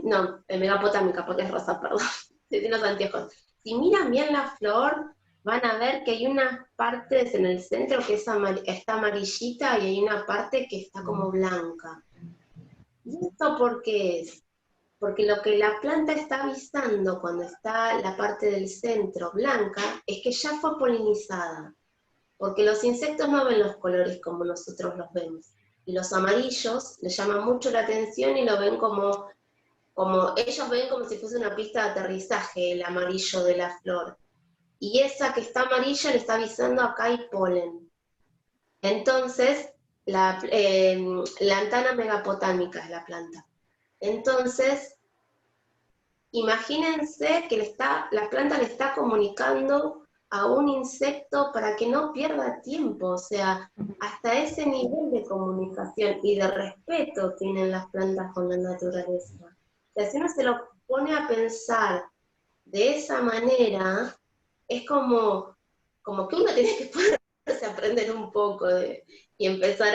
No, megapotámica, porque es rosa, perdón. Tiene los anteojos. Si miran bien la flor, van a ver que hay unas partes en el centro que está amarillita y hay una parte que está como blanca. ¿Y esto por qué es? Porque lo que la planta está avisando cuando está la parte del centro blanca es que ya fue polinizada. Porque los insectos no ven los colores como nosotros los vemos. Y los amarillos les llaman mucho la atención y lo ven como ellos ven como si fuese una pista de aterrizaje, el amarillo de la flor. Y esa que está amarilla le está avisando acá hay polen. Entonces, lantana megapotámica es la planta. Entonces, imagínense que la planta le está comunicando a un insecto para que no pierda tiempo, o sea, hasta ese nivel de comunicación y de respeto tienen las plantas con la naturaleza. O sea, si uno se lo pone a pensar de esa manera, es como que uno tiene que ponerse a aprender un poco y empezar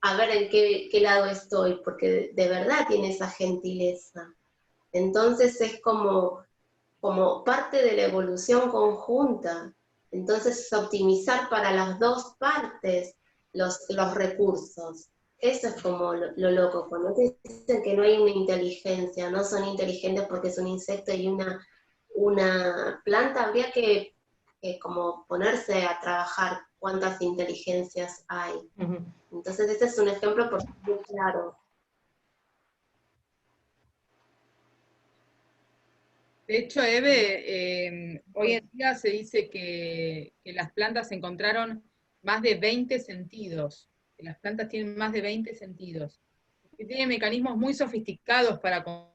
a ver en qué lado estoy, porque de verdad tiene esa gentileza. Entonces es como parte de la evolución conjunta. Entonces es optimizar para las dos partes los recursos. Eso es como lo loco, cuando te dicen que no hay una inteligencia, no son inteligentes porque es un insecto y una planta, habría que como ponerse a trabajar cuántas inteligencias hay. Entonces este es un ejemplo porque es muy claro. De hecho, Eve, hoy en día se dice que las plantas encontraron más de 20 sentidos. Que las plantas tienen más de 20 sentidos. Que tienen mecanismos muy sofisticados para con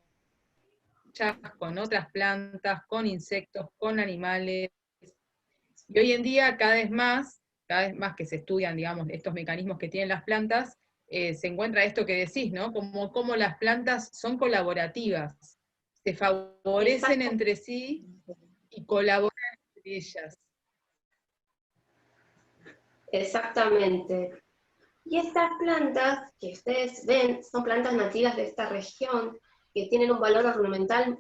otras plantas, con insectos, con animales. Y hoy en día, cada vez más que se estudian, digamos, estos mecanismos que tienen las plantas, se encuentra esto que decís, ¿no? Como las plantas son colaborativas. Se favorecen entre sí y colaboran entre ellas. Exactamente. Y estas plantas que ustedes ven son plantas nativas de esta región que tienen un valor ornamental.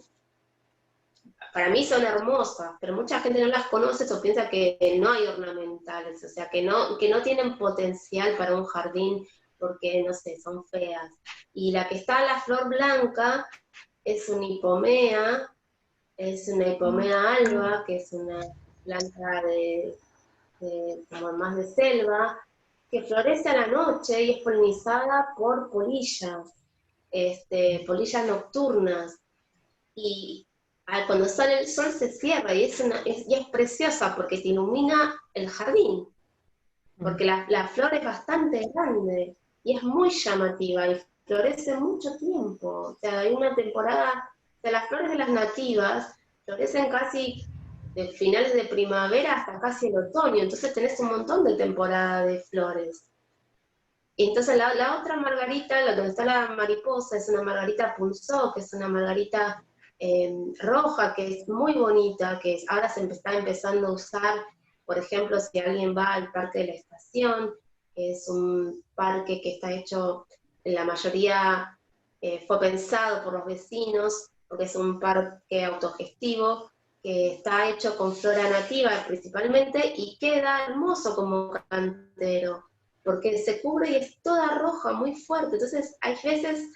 Para mí son hermosas, pero mucha gente no las conoce o piensa que no hay ornamentales, o sea, que no tienen potencial para un jardín porque, no sé, son feas. Y la que está la flor blanca es una hipomea alba, que es una planta como más de selva, que florece a la noche y es polinizada por polillas, polillas nocturnas. Y cuando sale el sol se cierra y es preciosa porque te ilumina el jardín. Porque la flor es bastante grande y es muy llamativa y florece mucho tiempo. O sea, hay una temporada, o sea, las flores de las nativas florecen casi de finales de primavera hasta casi el otoño, entonces tenés un montón de temporada de flores. Y entonces la otra margarita, donde está la mariposa, es una margarita punzó, que es una margarita roja, que es muy bonita, ahora se está empezando a usar, por ejemplo, si alguien va al Parque de la Estación, que es un parque que está hecho, la mayoría fue pensado por los vecinos, porque es un parque autogestivo, que está hecho con flora nativa principalmente, y queda hermoso como cantero, porque se cubre y es toda roja, muy fuerte. Entonces hay veces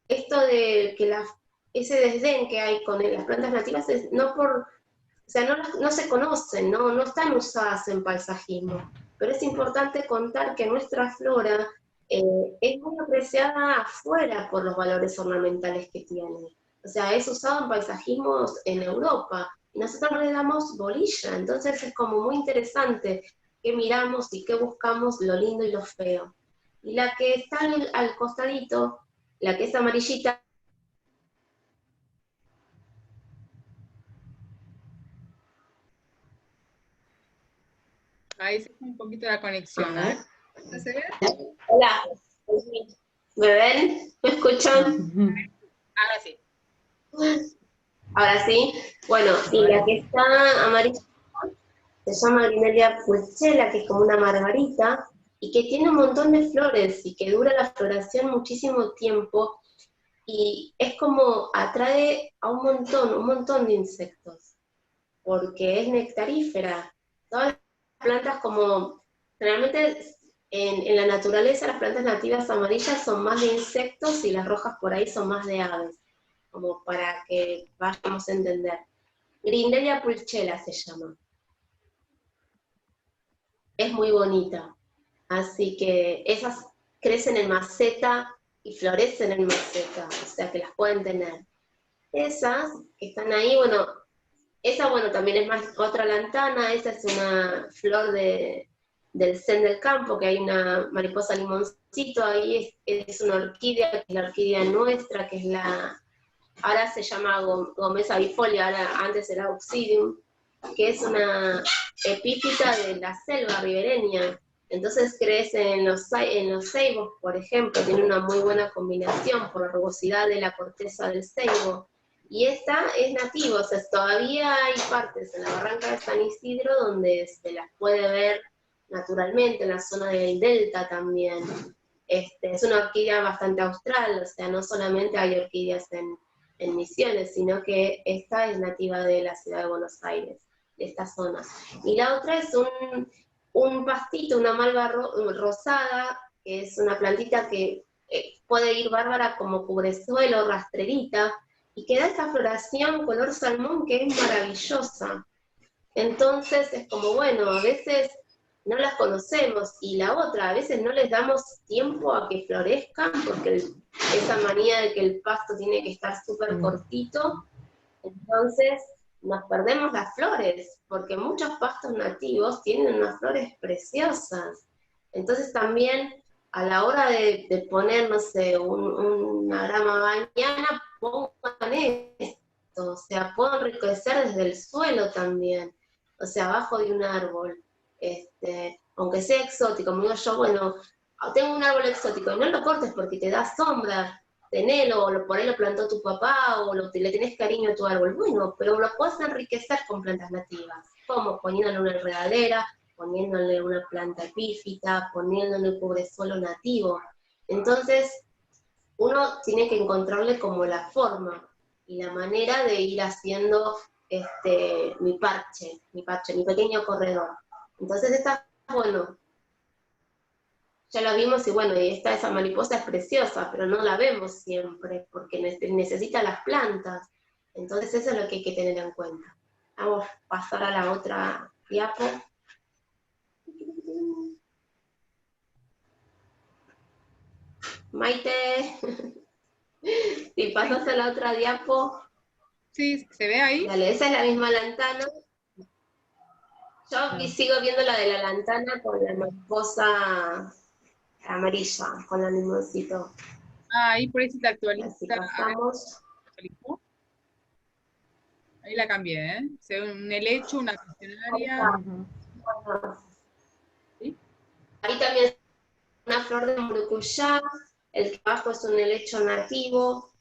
esto de que ese desdén que hay con las plantas nativas es no por, o sea, no se conocen, no están usadas en paisajismo, pero es importante contar que nuestra flora es muy apreciada afuera por los valores ornamentales que tiene. O sea, es usado en paisajismos en Europa, y nosotros no le damos bolilla, entonces es como muy interesante qué miramos y qué buscamos, lo lindo y lo feo. Y la que está al costadito, la que es amarillita, Ahí se fue un poquito la conexión, a ver. ¿Se ve? hola, ¿me ven? ¿Me escuchan? Ahora sí. Ahora sí. Bueno, y la que está amarilla se llama Greeneria pulchela, que es como una margarita, y que tiene un montón de flores, y que dura la floración muchísimo tiempo, y es como atrae a un montón de insectos, porque es nectarífera. Todas las plantas como, generalmente en la naturaleza las plantas nativas amarillas son más de insectos y las rojas por ahí son más de aves, como para que vayamos a entender. Greeneria pulchela se llama. Es muy bonita. Así que esas crecen en maceta y florecen en maceta, o sea que las pueden tener. Esas que están ahí, bueno, esa, bueno, también es más otra lantana, esa es una flor del zen del campo, que hay una mariposa limoncito, ahí es una orquídea, que es la orquídea nuestra, que es ahora se llama Gomesa bifolia, ahora antes era Obsidium, que es una epífita de la selva ribereña. Entonces crece en los ceibos, por ejemplo, tiene una muy buena combinación por la rugosidad de la corteza del ceibo. Y esta es nativa, o sea, todavía hay partes en la barranca de San Isidro donde se las puede ver naturalmente, en la zona del delta también. Es una orquídea bastante austral, o sea, no solamente hay orquídeas en Misiones, sino que esta es nativa de la ciudad de Buenos Aires, de estas zonas. Y la otra es un pastito, una malva rosada, que es una plantita que puede ir bárbara como cubresuelo, rastrerita, y que da esta floración color salmón que es maravillosa. Entonces es como, bueno, a veces no las conocemos, y la otra, a veces no les damos tiempo a que florezcan, porque esa manía de que el pasto tiene que estar súper cortito, entonces nos perdemos las flores, porque muchos pastos nativos tienen unas flores preciosas. Entonces también a la hora de poner, no sé, una grama bañana, pongan esto, o sea, pueden enriquecer desde el suelo también, o sea, abajo de un árbol. Aunque sea exótico, como digo yo, bueno, tengo un árbol exótico, y no lo cortes porque te da sombra, tenelo, o por ahí lo plantó tu papá, o le tenés cariño a tu árbol, bueno, pero lo puedes enriquecer con plantas nativas, como poniéndole una enredadera, poniéndole una planta epífita, poniéndole un cubresuelo nativo. Entonces, uno tiene que encontrarle como la forma y la manera de ir haciendo mi pequeño corredor. Entonces está bueno. Ya la vimos y bueno, y esa mariposa es preciosa, pero no la vemos siempre, porque necesita las plantas. Entonces eso es lo que hay que tener en cuenta. Vamos a pasar a la otra diapo. Maite, si pasas a la otra diapo. Sí, ¿se ve ahí? Dale, esa es la misma lantana. Yo sigo viendo la de la lantana con la mariposa amarilla, con el limoncito. Ah, ahí por ahí se te actualiza. Así pasamos. Ahí la cambié, ¿eh? Se ve un helecho, una pasionaria. ¿Sí? Ahí también una flor de maracuyá, el que abajo es un helecho nativo.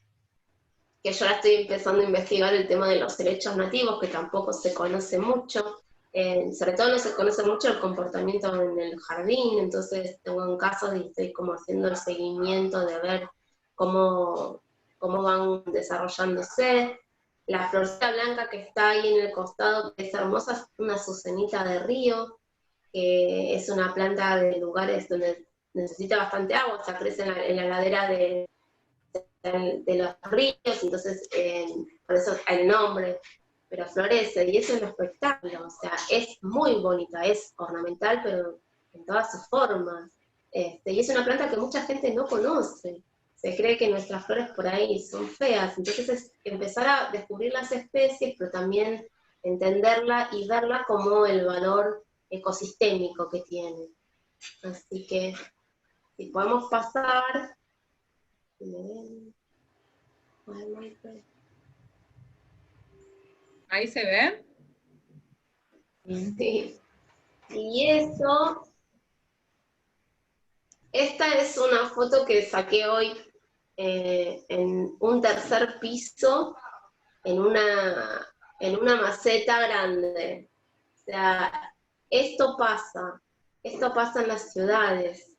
que yo ahora estoy empezando a investigar el tema de los helechos nativos, que tampoco se conoce mucho. Sobre todo no se conoce mucho el comportamiento en el jardín, entonces tengo en casos y estoy como haciendo el seguimiento de ver cómo van desarrollándose. La florcita blanca que está ahí en el costado, que es hermosa, es una azucenita de río, que es una planta de lugares donde necesita bastante agua, o sea, crece en la ladera de los ríos, entonces por eso el nombre, pero florece, y eso es un espectáculo, o sea, es muy bonita, es ornamental, pero en todas sus formas, y es una planta que mucha gente no conoce, se cree que nuestras flores por ahí son feas, entonces es empezar a descubrir las especies, pero también entenderla y verla como el valor ecosistémico que tiene. Así que, si podemos pasar... ¿Ahí se ve? Sí. Y eso, esta es una foto que saqué hoy en un tercer piso, en una maceta grande. O sea, esto pasa en las ciudades.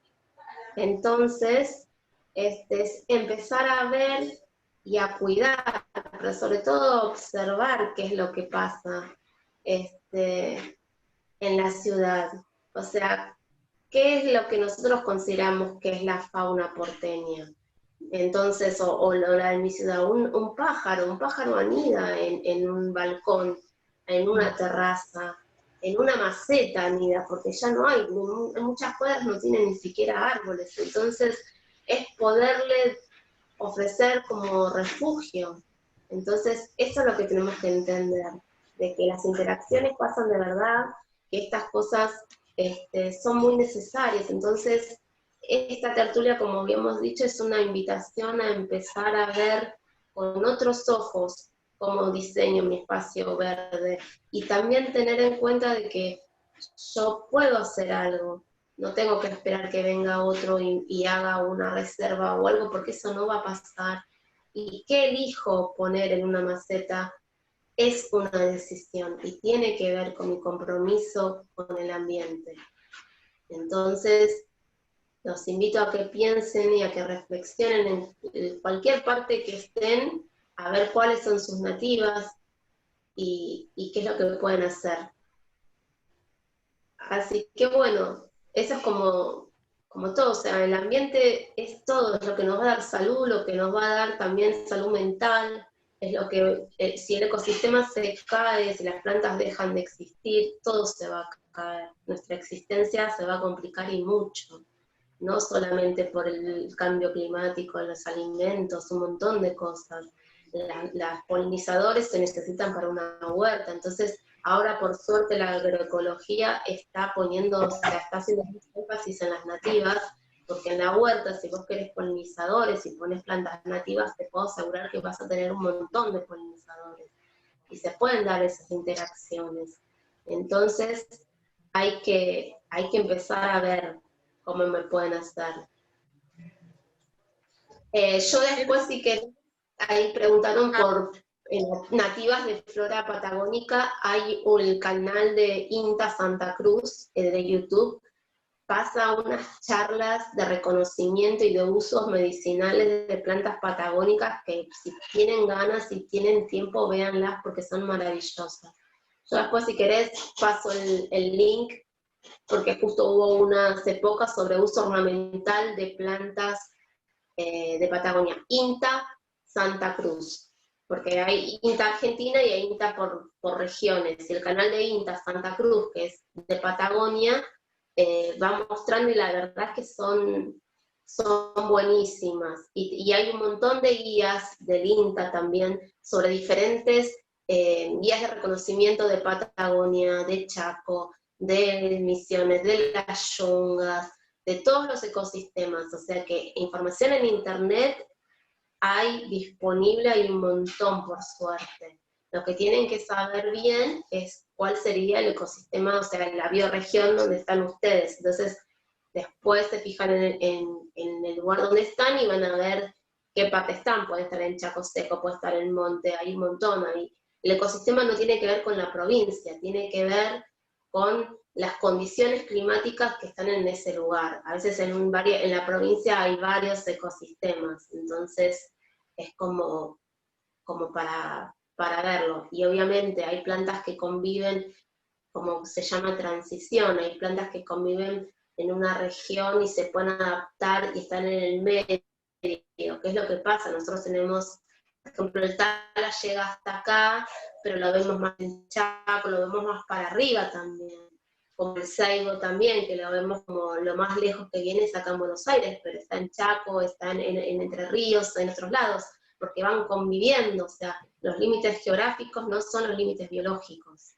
Entonces, es empezar a ver y a cuidar, pero sobre todo observar qué es lo que pasa en la ciudad. O sea, qué es lo que nosotros consideramos que es la fauna porteña. Entonces, o la de mi ciudad, un pájaro anida en un balcón, en una terraza, en una maceta anida, porque ya no hay, en muchas cuadras no tienen ni siquiera árboles, entonces es poderle ofrecer como refugio. Entonces, eso es lo que tenemos que entender, de que las interacciones pasan de verdad, que estas cosas son muy necesarias. Entonces, esta tertulia, como habíamos dicho, es una invitación a empezar a ver con otros ojos cómo diseño mi espacio verde, y también tener en cuenta de que yo puedo hacer algo, no tengo que esperar que venga otro y haga una reserva o algo, porque eso no va a pasar. Y qué elijo poner en una maceta es una decisión y tiene que ver con mi compromiso con el ambiente. Entonces, los invito a que piensen y a que reflexionen en cualquier parte que estén, a ver cuáles son sus nativas y qué es lo que pueden hacer. Así que bueno, eso es como todo, o sea, el ambiente es todo, es lo que nos va a dar salud, lo que nos va a dar también salud mental, es lo que, si el ecosistema se cae, si las plantas dejan de existir, todo se va a caer, nuestra existencia se va a complicar y mucho, no solamente por el cambio climático, los alimentos, un montón de cosas. Los polinizadores se necesitan para una huerta, entonces ahora por suerte la agroecología está haciendo mucho énfasis en las nativas, porque en la huerta, si vos querés polinizadores y pones plantas nativas, te puedo asegurar que vas a tener un montón de polinizadores, y se pueden dar esas interacciones. Entonces hay que empezar a ver cómo me pueden hacer. Yo después, si querés, ahí preguntaron por nativas de flora patagónica, hay un canal de INTA Santa Cruz de YouTube, pasa unas charlas de reconocimiento y de usos medicinales de plantas patagónicas que si tienen ganas, si tienen tiempo, véanlas porque son maravillosas. Yo después, si querés, paso el link, porque justo hubo una hace poco sobre uso ornamental de plantas de Patagonia, INTA Santa Cruz, porque hay INTA Argentina y hay INTA por regiones, y el canal de INTA Santa Cruz, que es de Patagonia, va mostrando, y la verdad es que son buenísimas, y hay un montón de guías del INTA también sobre diferentes guías de reconocimiento de Patagonia, de Chaco, de Misiones, de las Yungas, de todos los ecosistemas, o sea que información en internet hay disponible, hay un montón por suerte. Lo que tienen que saber bien es cuál sería el ecosistema, o sea, la bioregión donde están ustedes. Entonces, después se fijan en el lugar donde están y van a ver qué parte están, puede estar en Chaco Seco, puede estar en Monte, hay un montón ahí. El ecosistema no tiene que ver con la provincia, tiene que ver con las condiciones climáticas que están en ese lugar. A veces en la provincia hay varios ecosistemas, entonces es como para verlo. Y obviamente hay plantas que conviven, como se llama transición, hay plantas que conviven en una región y se pueden adaptar y están en el medio. ¿Qué es lo que pasa? Nosotros tenemos, por ejemplo, el Tala llega hasta acá, pero lo vemos más en Chaco, lo vemos más para arriba también. Como el Saigo también, que lo vemos como lo más lejos que viene es acá en Buenos Aires, pero está en Chaco, está en Entre Ríos, en otros lados, porque van conviviendo, o sea, los límites geográficos no son los límites biológicos.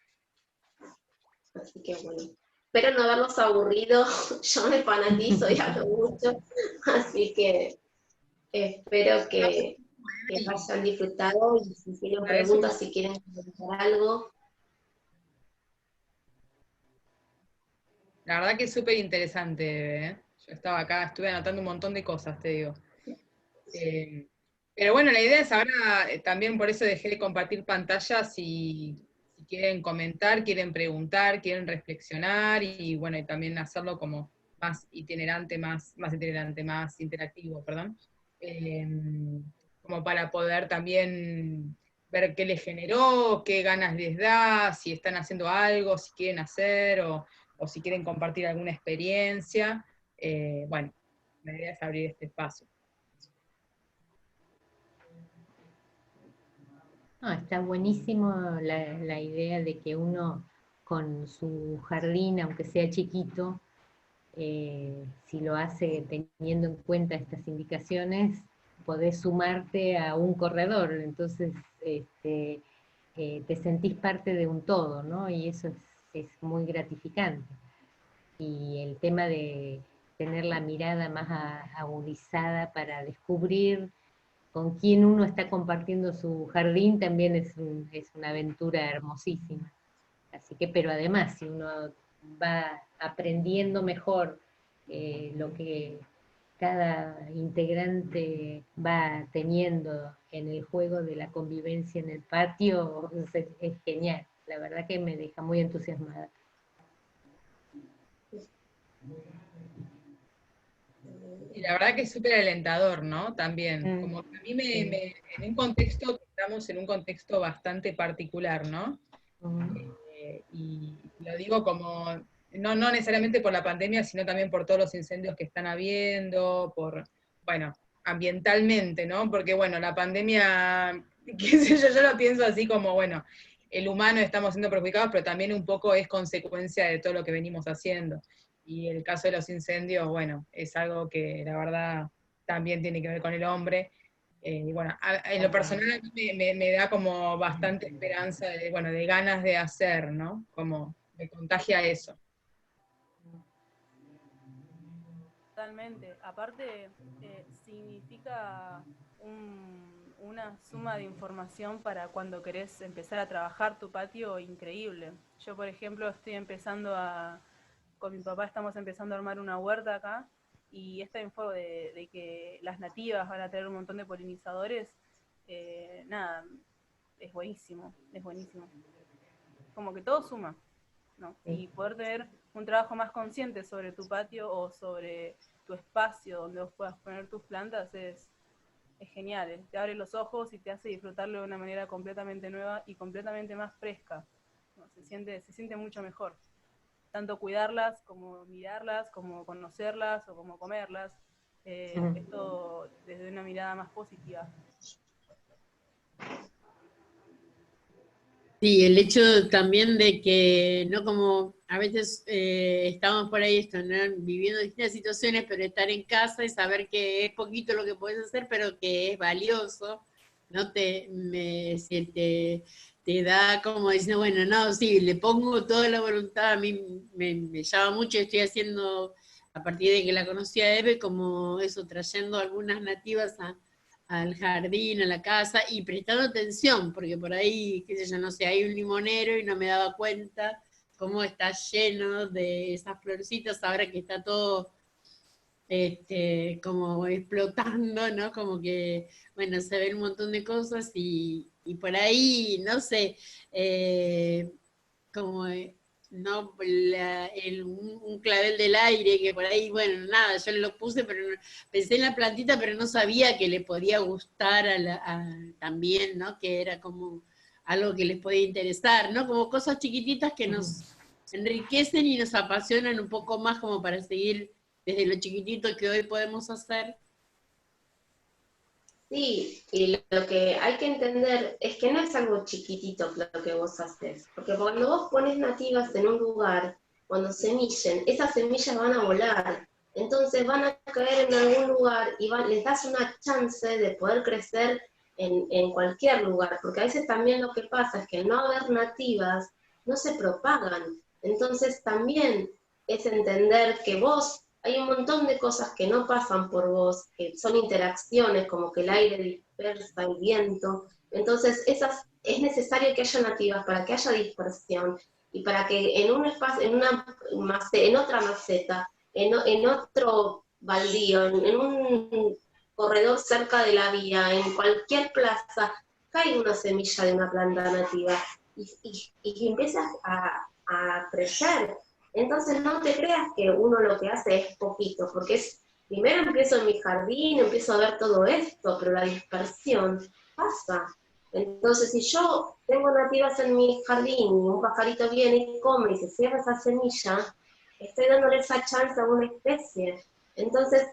Así que bueno, espero no haberlos aburrido, yo me fanatizo y hablo mucho, así que espero que hayan disfrutado y si tienen preguntas, si quieren comentar algo. La verdad que es súper interesante, ¿eh? Yo estaba acá, estuve anotando un montón de cosas, te digo. Pero bueno, la idea es ahora, también por eso dejé de compartir pantallas, si quieren comentar, quieren preguntar, quieren reflexionar, y bueno, y también hacerlo como más itinerante, más interactivo, perdón. Como para poder también ver qué les generó, qué ganas les da, si están haciendo algo, si quieren hacer, o si quieren compartir alguna experiencia. Bueno, la idea es abrir este espacio. No, está buenísimo la idea de que uno con su jardín, aunque sea chiquito, si lo hace teniendo en cuenta estas indicaciones, podés sumarte a un corredor, entonces te sentís parte de un todo, ¿no? Y eso es muy gratificante. Y el tema de tener la mirada más agudizada para descubrir con quién uno está compartiendo su jardín también es una aventura hermosísima. Así que, pero además, si uno va aprendiendo mejor lo que cada integrante va teniendo en el juego de la convivencia en el patio, es genial. La verdad que me deja muy entusiasmada. Y la verdad que es súper alentador, ¿no? También, como que a mí en un contexto, estamos en un contexto bastante particular, ¿no? Y lo digo como, no necesariamente por la pandemia, sino también por todos los incendios que están habiendo, bueno, ambientalmente, ¿no? Porque bueno, la pandemia, qué sé yo lo pienso así como, bueno, el humano estamos siendo perjudicados, pero también un poco es consecuencia de todo lo que venimos haciendo. Y el caso de los incendios, bueno, es algo que la verdad también tiene que ver con el hombre. Y bueno, en lo personal a mí me da como bastante esperanza, bueno, de ganas de hacer, ¿no? Como me contagia eso. Totalmente. Aparte, significa una suma de información para cuando querés empezar a trabajar tu patio increíble. Yo, por ejemplo, con mi papá estamos empezando a armar una huerta acá, y esta info de que las nativas van a tener un montón de polinizadores, nada, es buenísimo, es buenísimo. Como que todo suma, ¿no? Y poder tener un trabajo más consciente sobre tu patio o sobre tu espacio donde vos puedas poner tus plantas es genial. Te abre los ojos y te hace disfrutarlo de una manera completamente nueva y completamente más fresca, ¿no? Se siente mucho mejor. Tanto cuidarlas, como mirarlas, como conocerlas o como comerlas. Esto desde una mirada más positiva. Sí, el hecho también de que, no como a veces estamos por ahí ¿no? Viviendo distintas situaciones, pero estar en casa y saber que es poquito lo que puedes hacer, pero que es valioso, ¿no? Te da como diciendo, bueno, no, sí, le pongo toda la voluntad, a mí me llama mucho, estoy haciendo, a partir de que la conocí a Eve, como eso, trayendo algunas nativas al jardín, a la casa, y prestando atención, porque por ahí, qué sé yo, no sé, hay un limonero y no me daba cuenta cómo está lleno de esas florecitas ahora que está todo como explotando, ¿no? Como que, bueno, se ven un montón de cosas y por ahí, no sé, como no un clavel del aire, que por ahí, bueno, nada, yo lo puse, pero pensé en la plantita, pero no sabía que le podía gustar también, ¿no? Que era como algo que les podía interesar, ¿no? Como cosas chiquititas que nos enriquecen y nos apasionan un poco más como para seguir desde lo chiquitito que hoy podemos hacer. Sí, y lo que hay que entender es que no es algo chiquitito lo que vos haces, porque cuando vos pones nativas en un lugar, cuando semillen, esas semillas van a volar, entonces van a caer en algún lugar y les das una chance de poder crecer en cualquier lugar, porque a veces también lo que pasa es que al no haber nativas, no se propagan, entonces también es entender que vos hay un montón de cosas que no pasan por vos, que son interacciones, como que el aire dispersa, el viento. Entonces, es necesario que haya nativas para que haya dispersión y para que en un espacio, en otra maceta, en otro baldío, en un corredor cerca de la vía, en cualquier plaza, caiga una semilla de una planta nativa y empieza a crecer. Entonces no te creas que uno lo que hace es poquito, porque primero empiezo en mi jardín, empiezo a ver todo esto, pero la dispersión pasa. Entonces si yo tengo nativas en mi jardín y un pajarito viene y come y se cierra esa semilla, estoy dándole esa chance a una especie. Entonces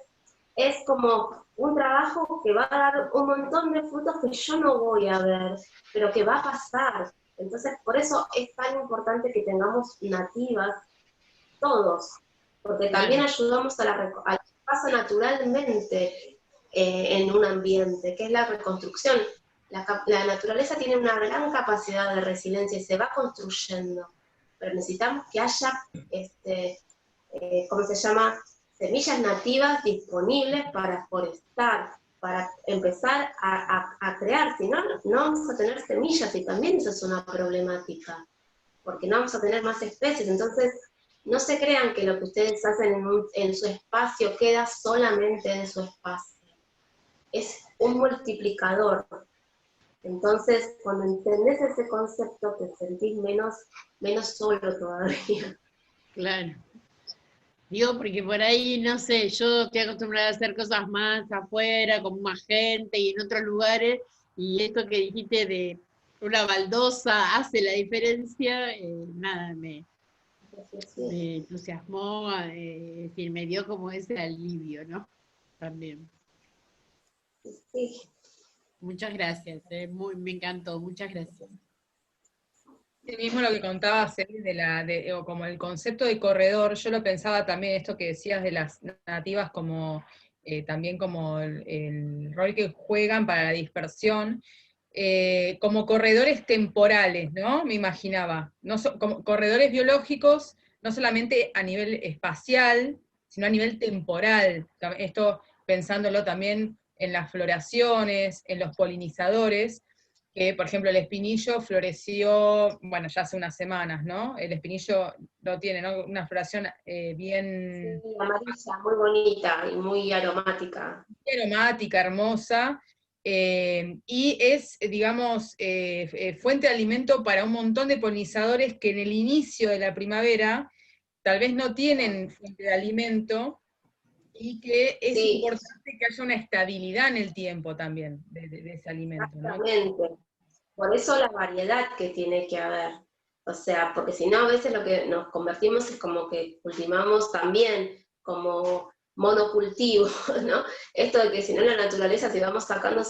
es como un trabajo que va a dar un montón de frutos que yo no voy a ver, pero que va a pasar. Entonces, por eso es tan importante que tengamos nativas todos, porque también ayudamos a lo que pasa naturalmente en un ambiente, que es la reconstrucción. La naturaleza tiene una gran capacidad de resiliencia y se va construyendo, pero necesitamos que haya, ¿cómo se llama?, semillas nativas disponibles para forestar, para empezar a crear, si no, no vamos a tener semillas y también eso es una problemática, porque no vamos a tener más especies. Entonces, no se crean que lo que ustedes hacen en su espacio queda solamente en su espacio. Es un multiplicador. Entonces, cuando entendés ese concepto, te sentís menos solo todavía. Claro. Digo, porque por ahí, no sé, yo estoy acostumbrada a hacer cosas más afuera, con más gente y en otros lugares, y esto que dijiste de una baldosa hace la diferencia, nada, me entusiasmó, es decir, me dio como ese alivio, ¿no? También. Sí. Muchas gracias, me encantó, muchas gracias. Sí, mismo lo que contabas, o como el concepto de corredor, yo lo pensaba también, esto que decías de las nativas, como también como el rol que juegan para la dispersión, como corredores temporales, ¿no? Me imaginaba, como corredores biológicos, no solamente a nivel espacial, sino a nivel temporal. Esto pensándolo también en las floraciones, en los polinizadores, que por ejemplo el espinillo floreció, bueno, ya hace unas semanas, ¿no? El espinillo lo tiene, ¿no? Una floración bien... Sí, amarilla, muy bonita y muy aromática. Aromática, hermosa, y es, digamos, fuente de alimento para un montón de polinizadores que en el inicio de la primavera tal vez no tienen fuente de alimento, y que es importante que haya una estabilidad en el tiempo también de ese alimento, ¿no? Exactamente. Por eso la variedad que tiene que haber. O sea, porque si no, a veces lo que nos convertimos es como que cultivamos también como monocultivo, ¿no? Esto de que si no en la naturaleza, si vamos sacando,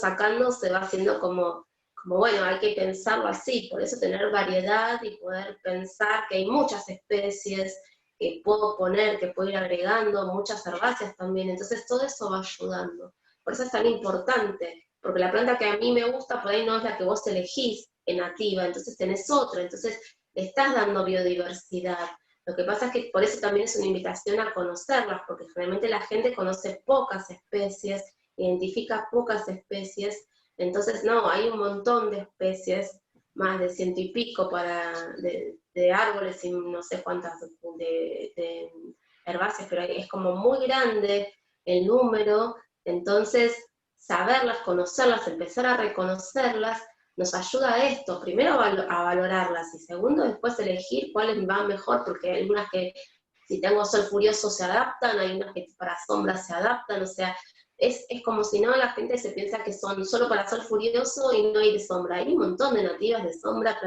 se va haciendo como bueno, hay que pensarlo así. Por eso tener variedad y poder pensar que hay muchas especies que puedo poner, que puedo ir agregando, muchas herbáceas también. Entonces todo eso va ayudando. Por eso es tan importante, porque la planta que a mí me gusta por ahí no es la que vos elegís en nativa, entonces tenés otra, entonces le estás dando biodiversidad. Lo que pasa es que por eso también es una invitación a conocerlas, porque generalmente la gente conoce pocas especies, identifica pocas especies, entonces no, hay un montón de especies, más de 100 y pico de árboles y no sé cuántas de herbáceas, pero es como muy grande el número. Entonces, saberlas, conocerlas, empezar a reconocerlas, nos ayuda a esto, primero a valorarlas, y segundo, después elegir cuáles van mejor, porque hay algunas que si tengo sol furioso se adaptan, hay unas que para sombras se adaptan, o sea, es como si no la gente se piensa que son solo para sol furioso y no hay de sombra. Hay un montón de nativas de sombra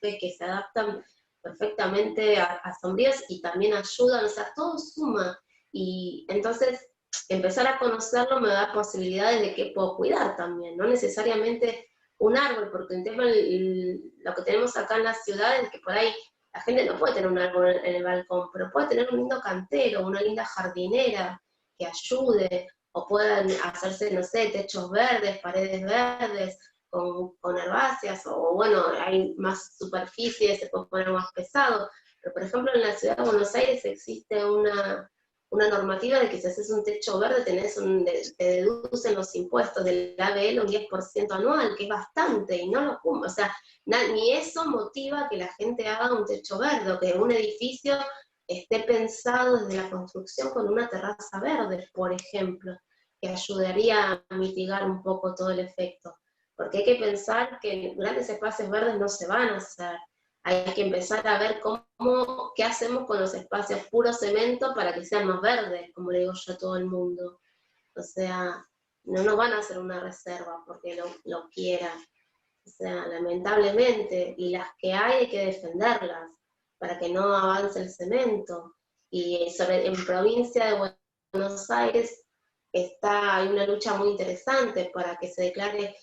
que se adaptan perfectamente a sombrías y también ayudan, o sea, todo suma. Y entonces empezar a conocerlo me da posibilidades de que puedo cuidar también, no necesariamente un árbol, porque el tema, lo que tenemos acá en las ciudades es que por ahí la gente no puede tener un árbol en el balcón, pero puede tener un lindo cantero, una linda jardinera que ayude, o puedan hacerse, no sé, techos verdes, paredes verdes, con herbáceas, o bueno, hay más superficie, se puede poner más pesado. Pero por ejemplo en la ciudad de Buenos Aires existe una normativa de que si haces un techo verde te deducen los impuestos del ABL un 10% anual, que es bastante, y no lo cumple. O sea, ni eso motiva que la gente haga un techo verde, o que un edificio esté pensado desde la construcción con una terraza verde, por ejemplo, que ayudaría a mitigar un poco todo el efecto. Porque hay que pensar que grandes espacios verdes no se van a hacer. Hay que empezar a ver qué hacemos con los espacios puro cemento para que sean más verdes, como le digo yo a todo el mundo. O sea, no nos van a hacer una reserva porque lo quieran. O sea, lamentablemente, y las que hay que defenderlas para que no avance el cemento. Y en provincia de Buenos Aires hay una lucha muy interesante para que se declare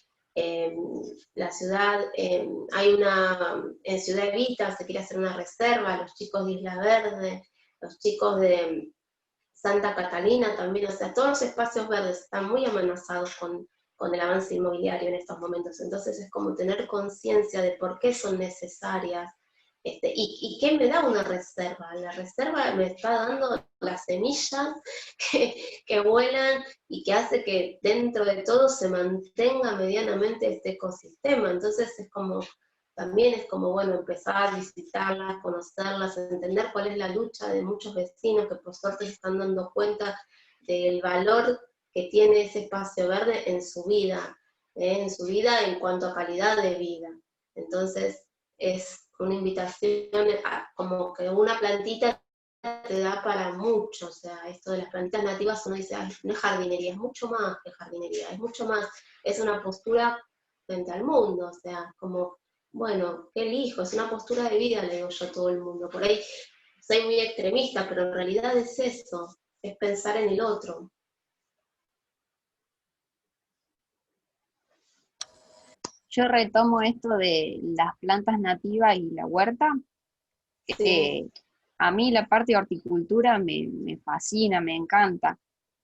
la ciudad, en Ciudad Evita se quiere hacer una reserva, los chicos de Isla Verde, los chicos de Santa Catalina también, o sea, todos los espacios verdes están muy amenazados con el avance inmobiliario en estos momentos. Entonces es como tener conciencia de por qué son necesarias, y qué me da una reserva. La reserva me está dando las semillas que vuelan y que hace que dentro de todo se mantenga medianamente este ecosistema. Entonces también es como, bueno, empezar a visitarlas, conocerlas, entender cuál es la lucha de muchos vecinos que por suerte se están dando cuenta del valor que tiene ese espacio verde en su vida en cuanto a calidad de vida. Entonces es una invitación como que una plantita te da para mucho. O sea, esto de las plantitas nativas uno dice, ay, no es jardinería, es mucho más que jardinería, es mucho más, es una postura frente al mundo, o sea, como, bueno, ¿qué elijo? Es una postura de vida, le digo yo a todo el mundo. Por ahí soy muy extremista, pero en realidad es eso, es pensar en el otro. Yo retomo esto de las plantas nativas y la huerta. Sí. A mí la parte de horticultura me fascina, me encanta.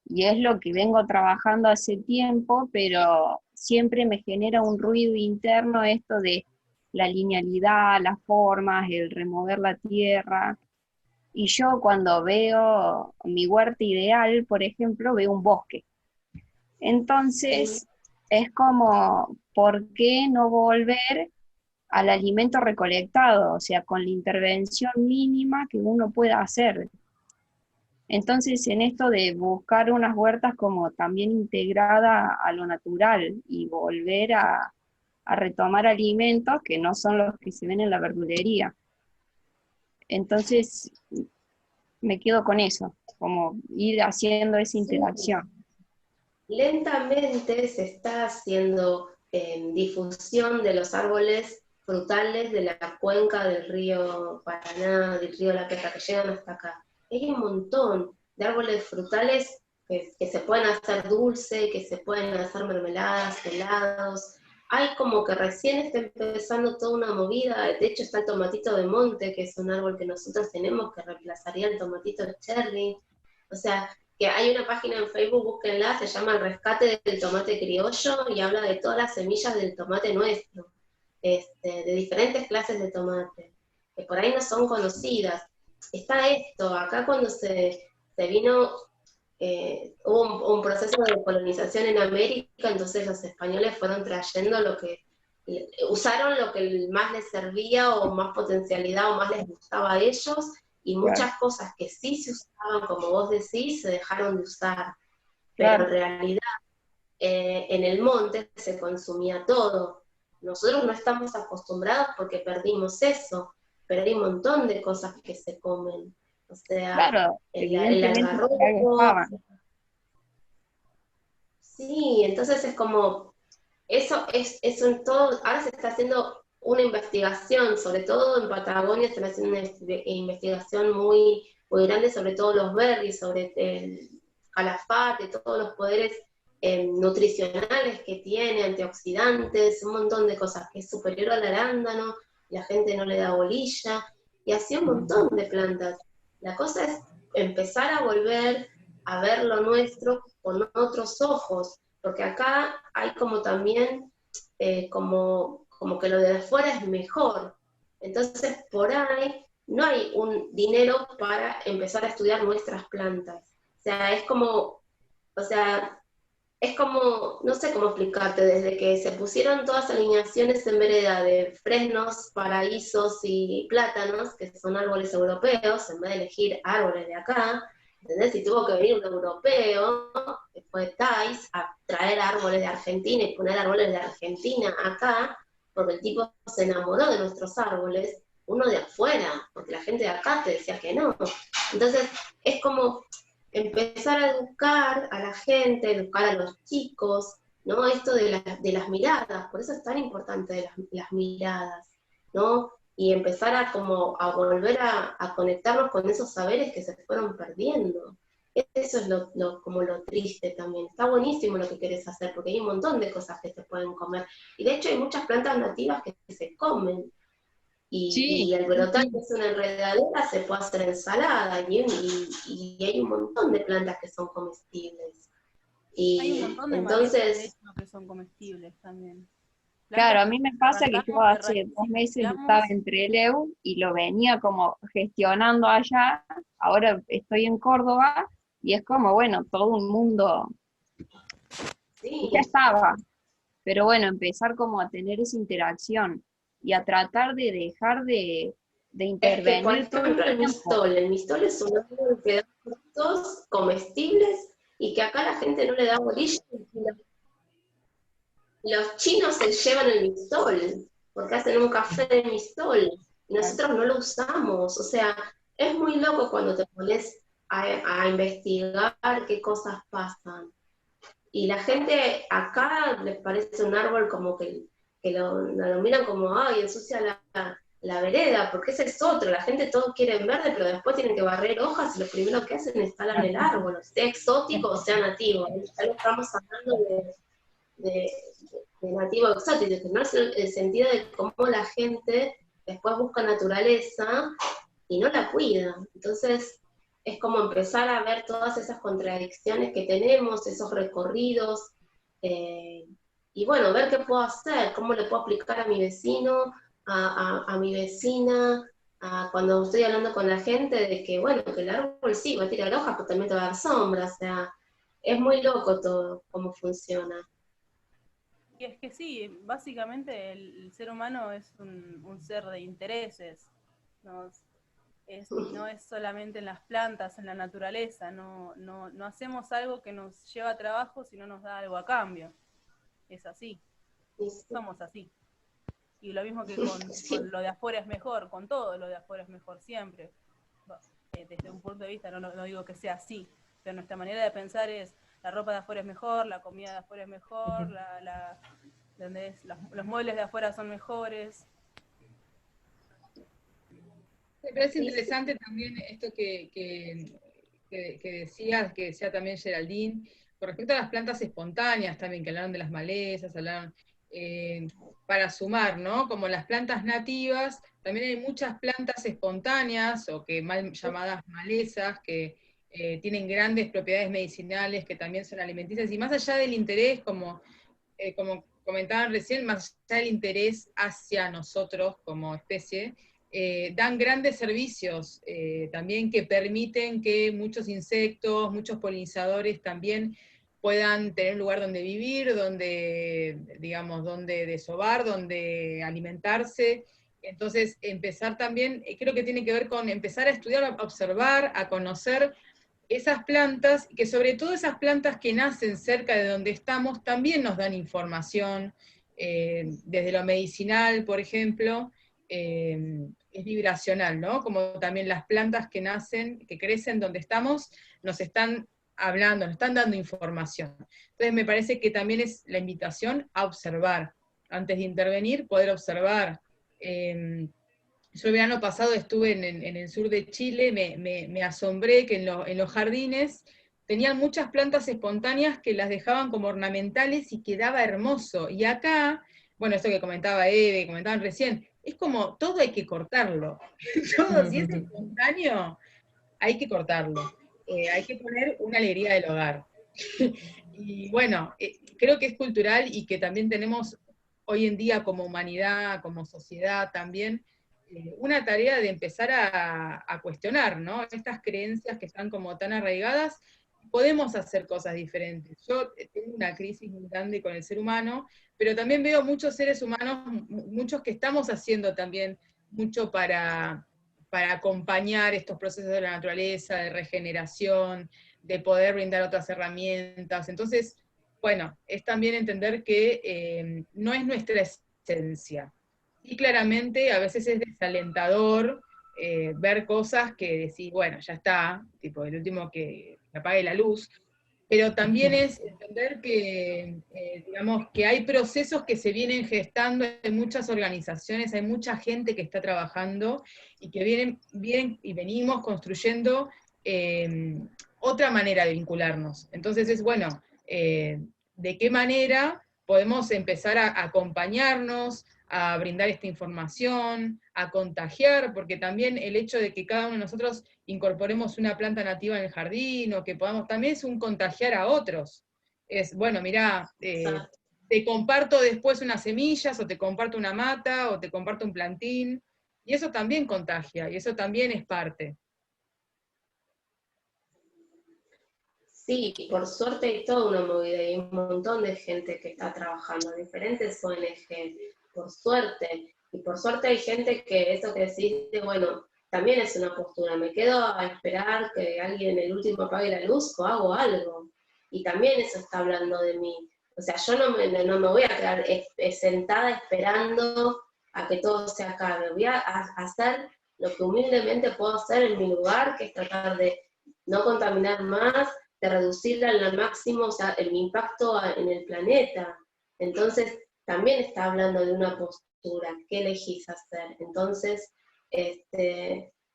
Y es lo que vengo trabajando hace tiempo, pero siempre me genera un ruido interno esto de la linealidad, las formas, el remover la tierra. Y yo cuando veo mi huerta ideal, por ejemplo, veo un bosque. Entonces, es como, ¿por qué no volver al alimento recolectado? O sea, con la intervención mínima que uno pueda hacer. Entonces, en esto de buscar unas huertas como también integrada a lo natural y volver a retomar alimentos que no son los que se ven en la verdulería. Entonces, me quedo con eso, como ir haciendo esa interacción. Lentamente se está haciendo difusión de los árboles frutales de la cuenca del río Paraná, del río La Plata, que llegan hasta acá. Hay un montón de árboles frutales que se pueden hacer dulce, que se pueden hacer mermeladas, helados. Hay como que recién está empezando toda una movida. De hecho está el tomatito de monte, que es un árbol que nosotros tenemos, que reemplazaría el tomatito cherry. O sea, que hay una página en Facebook, búsquenla, se llama El Rescate del Tomate Criollo, y habla de todas las semillas del tomate nuestro, de diferentes clases de tomate, que por ahí no son conocidas. Está esto, acá cuando se vino, hubo un proceso de colonización en América, entonces los españoles fueron trayendo usaron lo que más les servía o más potencialidad o más les gustaba a ellos, y muchas cosas que sí se usaban, como vos decís, se dejaron de usar. pero Claro. en realidad en el monte se consumía todo. Nosotros no estamos acostumbrados porque perdimos eso, pero hay un montón de cosas que se comen. O sea, Claro, el evidentemente por algo algarrobo. estaban. Sí, entonces es como, eso en todo, ahora se está haciendo una investigación, sobre todo en Patagonia están haciendo una investigación muy, muy grande sobre todos los berries, sobre el calafate, todos los poderes nutricionales que tiene, antioxidantes, un montón de cosas, que es superior al arándano, la gente no le da bolilla, y así un montón de plantas. La cosa es empezar a volver a ver lo nuestro con otros ojos, porque acá hay como también, como que lo de afuera es mejor. Entonces, por ahí no hay un dinero para empezar a estudiar nuestras plantas. O sea, es como, no sé cómo explicarte, desde que se pusieron todas alineaciones en vereda de fresnos, paraísos y plátanos, que son árboles europeos, en vez de elegir árboles de acá, ¿entendés? Y tuvo que venir un europeo, que fue Thais, a traer árboles de Argentina y poner árboles de Argentina acá, porque el tipo se enamoró de nuestros árboles, uno de afuera, porque la gente de acá te decía que no. Entonces, es como empezar a educar a la gente, educar a los chicos, ¿no? Esto de las miradas, por eso es tan importante de las miradas, ¿no? Y empezar a como a volver a conectarnos con esos saberes que se fueron perdiendo. Eso es como lo triste también. Está buenísimo lo que querés hacer, porque hay un montón de cosas que se pueden comer. Y de hecho hay muchas plantas nativas que se comen. Y Sí, el brotal, que es una enredadera, se puede hacer ensalada, y hay un montón de plantas que son comestibles. Hay un Y montón de malezas, de entonces, hecho, que son comestibles también. claro, Plantas a que mí me pasa que yo arrancamos de hace raíz 2 y meses estaba criamos. en Trelew y lo venía como gestionando allá, ahora estoy en Córdoba y es como, bueno, todo un mundo, sí, ya estaba, pero bueno, empezar como a tener esa interacción y a tratar de dejar de es que, por intervenir todo el ejemplo, tiempo. el mistol es un árbol que da frutos comestibles y que acá la gente no le da bolilla. Los chinos se llevan el mistol, porque hacen un café de mistol, y nosotros no lo usamos. O sea, es muy loco cuando te pones a investigar qué cosas pasan. Y la gente acá les parece un árbol como que lo miran como, ay, ensucia la vereda, porque ese es otro. La gente todo quiere en verde, pero después tienen que barrer hojas y lo primero que hacen es talar el árbol, sea exótico o sea nativo. Ya lo estamos hablando de, de nativo exótico, que no es el sentido de cómo la gente después busca naturaleza y no la cuida. Entonces, es como empezar a ver todas esas contradicciones que tenemos, esos recorridos, y bueno, ver qué puedo hacer, cómo le puedo aplicar a mi vecino, a mi vecina, cuando estoy hablando con la gente de que, bueno, que el árbol sí va a tirar hojas, pero también te va a dar sombra, o sea, es muy loco todo cómo funciona. Y es que sí, básicamente el ser humano es un ser de intereses. No es solamente en las plantas, en la naturaleza. No hacemos algo que nos lleva a trabajo si no nos da algo a cambio. Es así. Somos así. Y lo mismo que Sí. con lo de afuera es mejor, con todo lo de afuera es mejor siempre. Desde un punto de vista, no digo que sea así, pero nuestra manera de pensar es la ropa de afuera es mejor, la comida de afuera es mejor, los muebles de afuera son mejores. Me parece Sí, sí. interesante también esto que decías, que decía también Geraldine, con respecto a las plantas espontáneas también, que hablaron de las malezas, hablaron, para sumar, ¿no? Como las plantas nativas, también hay muchas plantas espontáneas, o que mal llamadas malezas, que tienen grandes propiedades medicinales, que también son alimenticias, y más allá del interés, como comentaban recién, más allá del interés hacia nosotros como especie, dan grandes servicios también que permiten que muchos insectos, muchos polinizadores también puedan tener un lugar donde vivir, donde, digamos, donde desovar, donde alimentarse. Entonces, empezar también, creo que tiene que ver con empezar a estudiar, a observar, a conocer esas plantas, que sobre todo esas plantas que nacen cerca de donde estamos, también nos dan información, desde lo medicinal, por ejemplo, es vibracional, ¿no? Como también las plantas que nacen, que crecen donde estamos, nos están hablando, nos están dando información. Entonces me parece que también es la invitación a observar, antes de intervenir, poder observar. Yo el verano pasado estuve en el sur de Chile, me asombré que en los jardines tenían muchas plantas espontáneas que las dejaban como ornamentales y quedaba hermoso. Y acá, bueno, esto que comentaba Eve, comentaban recién, es como todo hay que cortarlo. Todo, si es espontáneo, hay que cortarlo. Hay que poner una alegría del hogar. Y bueno, creo que es cultural y que también tenemos hoy en día como humanidad, como sociedad también, una tarea de empezar a cuestionar, ¿no? Estas creencias que están como tan arraigadas, podemos hacer cosas diferentes. Yo tengo una crisis muy grande con el ser humano, pero también veo muchos seres humanos, muchos que estamos haciendo también mucho para acompañar estos procesos de la naturaleza, de regeneración, de poder brindar otras herramientas. Entonces, bueno, es también entender que no es nuestra esencia. Y claramente a veces es desalentador ver cosas que decís, bueno, ya está, tipo el último que apague la luz, pero también es entender que, digamos, que hay procesos que se vienen gestando, hay muchas organizaciones, hay mucha gente que está trabajando y que vienen y venimos construyendo otra manera de vincularnos. Entonces es, bueno, ¿de qué manera podemos empezar a acompañarnos, a brindar esta información, a contagiar? Porque también el hecho de que cada uno de nosotros incorporemos una planta nativa en el jardín, o que podamos, también es un contagiar a otros. Es, bueno, mirá, te comparto después unas semillas, o te comparto una mata, o te comparto un plantín, y eso también contagia, y eso también es parte. Sí, por suerte hay toda una movida y un montón de gente que está trabajando, diferentes ONG, por suerte. Y por suerte hay gente que eso que decís, bueno, también es una postura, me quedo a esperar que alguien en el último apague la luz o hago algo. Y también eso está hablando de mí. O sea, yo no me voy a quedar sentada esperando a que todo se acabe. Voy a hacer lo que humildemente puedo hacer en mi lugar, que es tratar de no contaminar más, de reducir al máximo, o sea, el impacto en el planeta. Entonces, también está hablando de una postura, ¿qué elegís hacer? Entonces,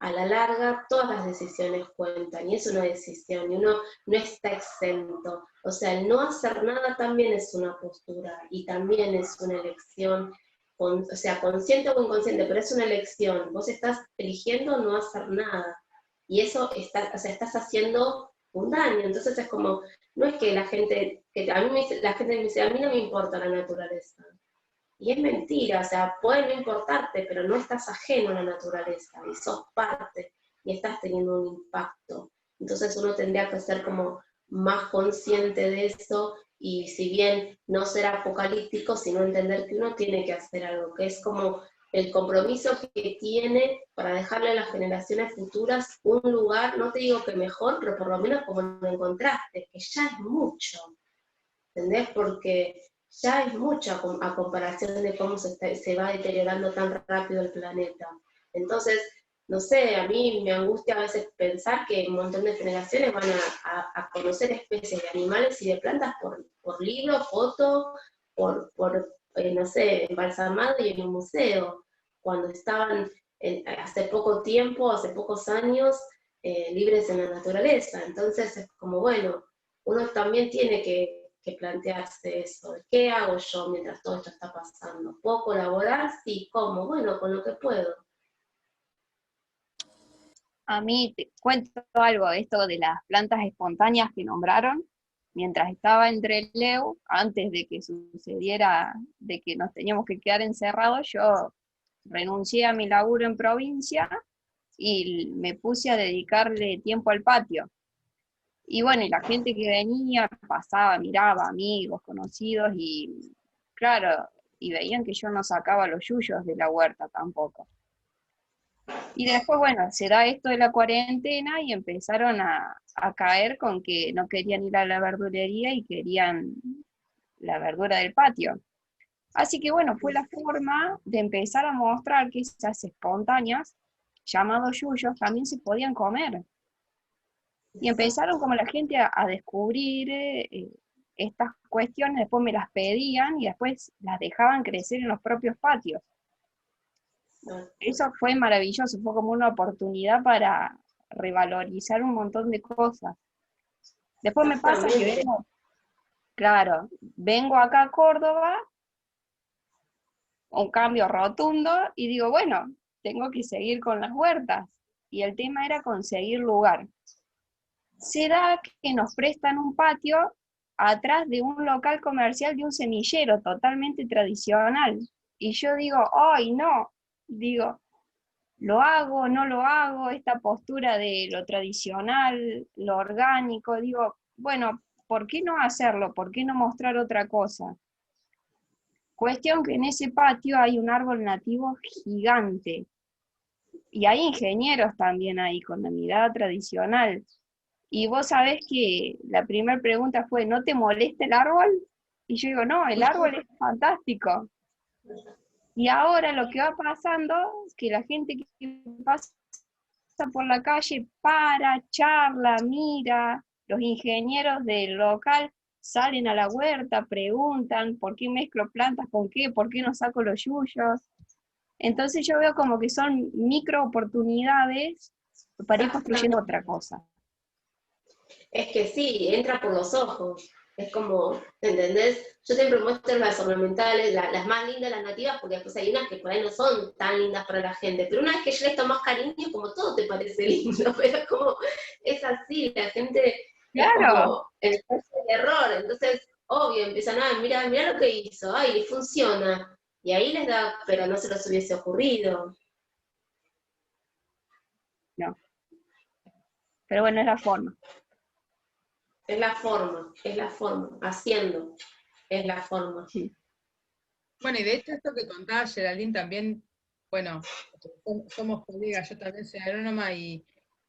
a la larga, todas las decisiones cuentan, y es una decisión, y uno no está exento. O sea, el no hacer nada también es una postura, y también es una elección, o sea, consciente o inconsciente, pero es una elección. Vos estás eligiendo no hacer nada, y eso o sea, estás haciendo un daño. Entonces es como, no es que la gente me dice, a mí no me importa la naturaleza. Y es mentira, o sea, puede no importarte, pero no estás ajeno a la naturaleza, y sos parte, y estás teniendo un impacto. Entonces uno tendría que ser como más consciente de eso, y si bien no ser apocalíptico, sino entender que uno tiene que hacer algo, que es como el compromiso que tiene para dejarle a las generaciones futuras un lugar, no te digo que mejor, pero por lo menos como lo encontraste, que ya es mucho, ¿entendés? Porque ya es mucho a comparación de cómo se va deteriorando tan rápido el planeta. Entonces, no sé, a mí me angustia a veces pensar que un montón de generaciones van a conocer especies de animales y de plantas por libro, foto, por no sé, embalsamado y en un museo, cuando estaban hace poco tiempo, hace pocos años, libres en la naturaleza. Entonces es como, bueno, uno también tiene que plantearse eso, ¿qué hago yo mientras todo esto está pasando? ¿Puedo colaborar? Sí, ¿cómo? Bueno, con lo que puedo. A mí te cuento algo de esto de las plantas espontáneas que nombraron. Mientras estaba en Trelew, antes de que sucediera, de que nos teníamos que quedar encerrados, yo renuncié a mi laburo en provincia y me puse a dedicarle tiempo al patio. Y bueno, y la gente que venía, pasaba, miraba, amigos, conocidos, y claro, y veían que yo no sacaba los yuyos de la huerta tampoco. Y después, bueno, se da esto de la cuarentena y empezaron a caer con que no querían ir a la verdulería y querían la verdura del patio. Así que bueno, fue la forma de empezar a mostrar que esas espontáneas, llamados yuyos, también se podían comer. Y empezaron como la gente a descubrir estas cuestiones, después me las pedían y después las dejaban crecer en los propios patios. Eso fue maravilloso, fue como una oportunidad para revalorizar un montón de cosas. Después me pasa que vengo, claro, vengo acá a Córdoba, un cambio rotundo, y digo, bueno, tengo que seguir con las huertas. Y el tema era conseguir lugar. Se da que nos prestan un patio atrás de un local comercial de un semillero totalmente tradicional. Y yo digo, ¡ay, no! Digo, ¿lo hago, no lo hago? Esta postura de lo tradicional, lo orgánico, digo, bueno, ¿por qué no hacerlo? ¿Por qué no mostrar otra cosa? Cuestión que en ese patio hay un árbol nativo gigante. Y hay ingenieros también ahí, con la mirada tradicional. Y vos sabés que la primera pregunta fue, ¿no te molesta el árbol? Y yo digo, no, el árbol es fantástico. Y ahora lo que va pasando es que la gente que pasa por la calle para, charla, mira, los ingenieros del local salen a la huerta, preguntan por qué mezclo plantas con qué, por qué no saco los yuyos. Entonces yo veo como que son micro oportunidades para ir construyendo otra cosa. Es que sí, entra por los ojos. Es como, ¿entendés? Yo siempre muestro las ornamentales, las más lindas, las nativas, porque después hay unas que por ahí no son tan lindas para la gente. Pero una vez que yo les tomas cariño, como todo te parece lindo, pero es como, es así, la gente es como el error. Entonces, obvio, empiezan a, mira lo que hizo, ay, le funciona. Y ahí les da, pero no se les hubiese ocurrido. No. Pero bueno, es la forma. Es la forma, haciendo, es la forma. Sí. Bueno, y de hecho esto que contaba Geraldine también, bueno, somos colegas, yo también soy agrónoma y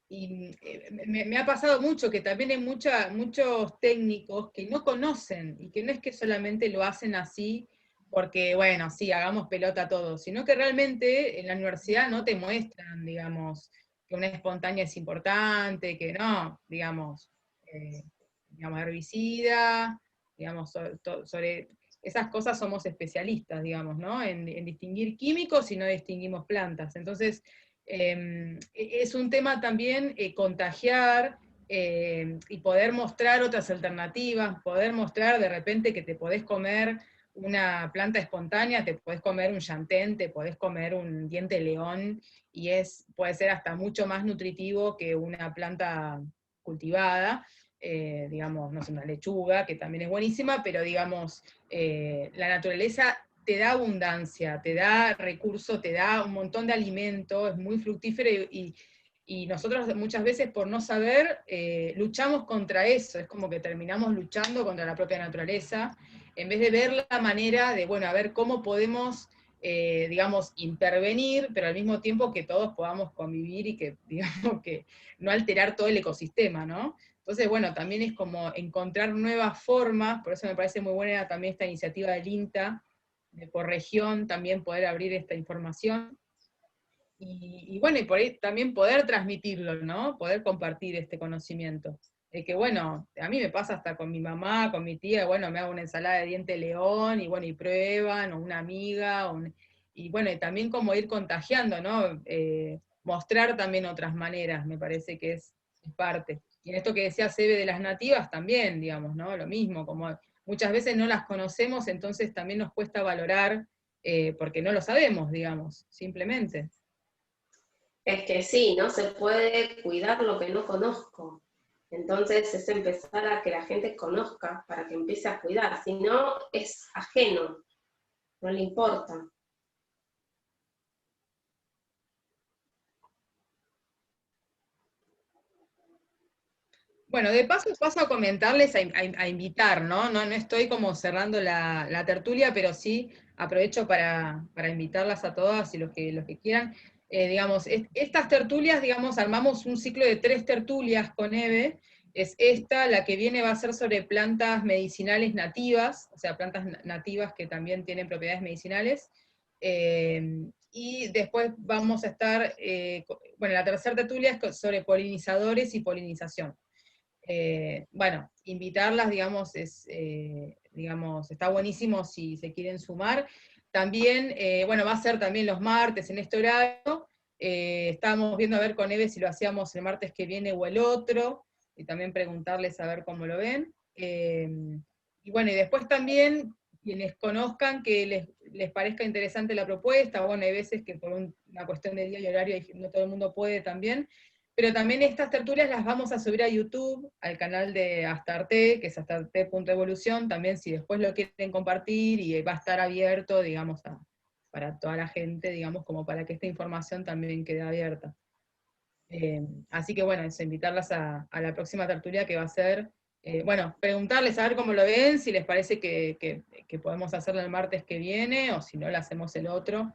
me ha pasado mucho que también hay muchos técnicos que no conocen y que no es que solamente lo hacen así porque, bueno, sí, hagamos pelota todos, sino que realmente en la universidad no te muestran, digamos, que una espontánea es importante, que no, digamos, herbicida, digamos, sobre esas cosas somos especialistas, digamos, ¿no? En distinguir químicos y no distinguimos plantas. Entonces, es un tema también contagiar y poder mostrar otras alternativas, poder mostrar de repente que te podés comer una planta espontánea, te podés comer un llantén, te podés comer un diente león, y puede ser hasta mucho más nutritivo que una planta cultivada. Digamos, no sé, una lechuga, que también es buenísima, pero digamos, la naturaleza te da abundancia, te da recursos, te da un montón de alimento, es muy fructífero y nosotros muchas veces por no saber luchamos contra eso, es como que terminamos luchando contra la propia naturaleza, en vez de ver la manera de, bueno, a ver cómo podemos, digamos, intervenir, pero al mismo tiempo que todos podamos convivir y que, digamos, que no alterar todo el ecosistema, ¿no? Entonces, bueno, también es como encontrar nuevas formas, por eso me parece muy buena también esta iniciativa del INTA, de por región también poder abrir esta información, y bueno, y por ahí también poder transmitirlo, ¿no? Poder compartir este conocimiento. Que bueno, a mí me pasa hasta con mi mamá, con mi tía, bueno, me hago una ensalada de diente león, y bueno, y prueban, o una amiga, y bueno, y también como ir contagiando, ¿no? Mostrar también otras maneras, me parece que es parte. Y en esto que decía Sebe de las nativas también, digamos, ¿no? Lo mismo, como muchas veces no las conocemos, entonces también nos cuesta valorar, porque no lo sabemos, digamos, simplemente. Es que sí, no se puede cuidar lo que no conozco. Entonces es empezar a que la gente conozca para que empiece a cuidar. Si no, es ajeno, no le importa. Bueno, de paso paso a comentarles, a invitar, ¿no? No estoy como cerrando la tertulia, pero sí aprovecho para invitarlas a todas y los que quieran. digamos, estas tertulias, digamos, armamos un ciclo de 3 tertulias con Eve. Es esta, la que viene va a ser sobre plantas medicinales nativas, o sea, plantas nativas que también tienen propiedades medicinales. Y después vamos a estar, bueno, la tercera tertulia es sobre polinizadores y polinización. Bueno, invitarlas, digamos, digamos, está buenísimo si se quieren sumar. También, bueno, va a ser también los martes en este horario. Estábamos viendo a ver con Eve si lo hacíamos el martes que viene o el otro, y también preguntarles a ver cómo lo ven. Y bueno, y después también, quienes conozcan que les parezca interesante la propuesta, bueno, hay veces que por una cuestión de día y horario no todo el mundo puede también, pero también estas tertulias las vamos a subir a YouTube, al canal de Astarte, que es astarte.evolución, también si después lo quieren compartir, y va a estar abierto, digamos, para toda la gente, digamos, como para que esta información también quede abierta. Así que bueno, es invitarlas a la próxima tertulia que va a ser, bueno, preguntarles a ver cómo lo ven, si les parece que podemos hacerlo el martes que viene, o si no, lo hacemos el otro.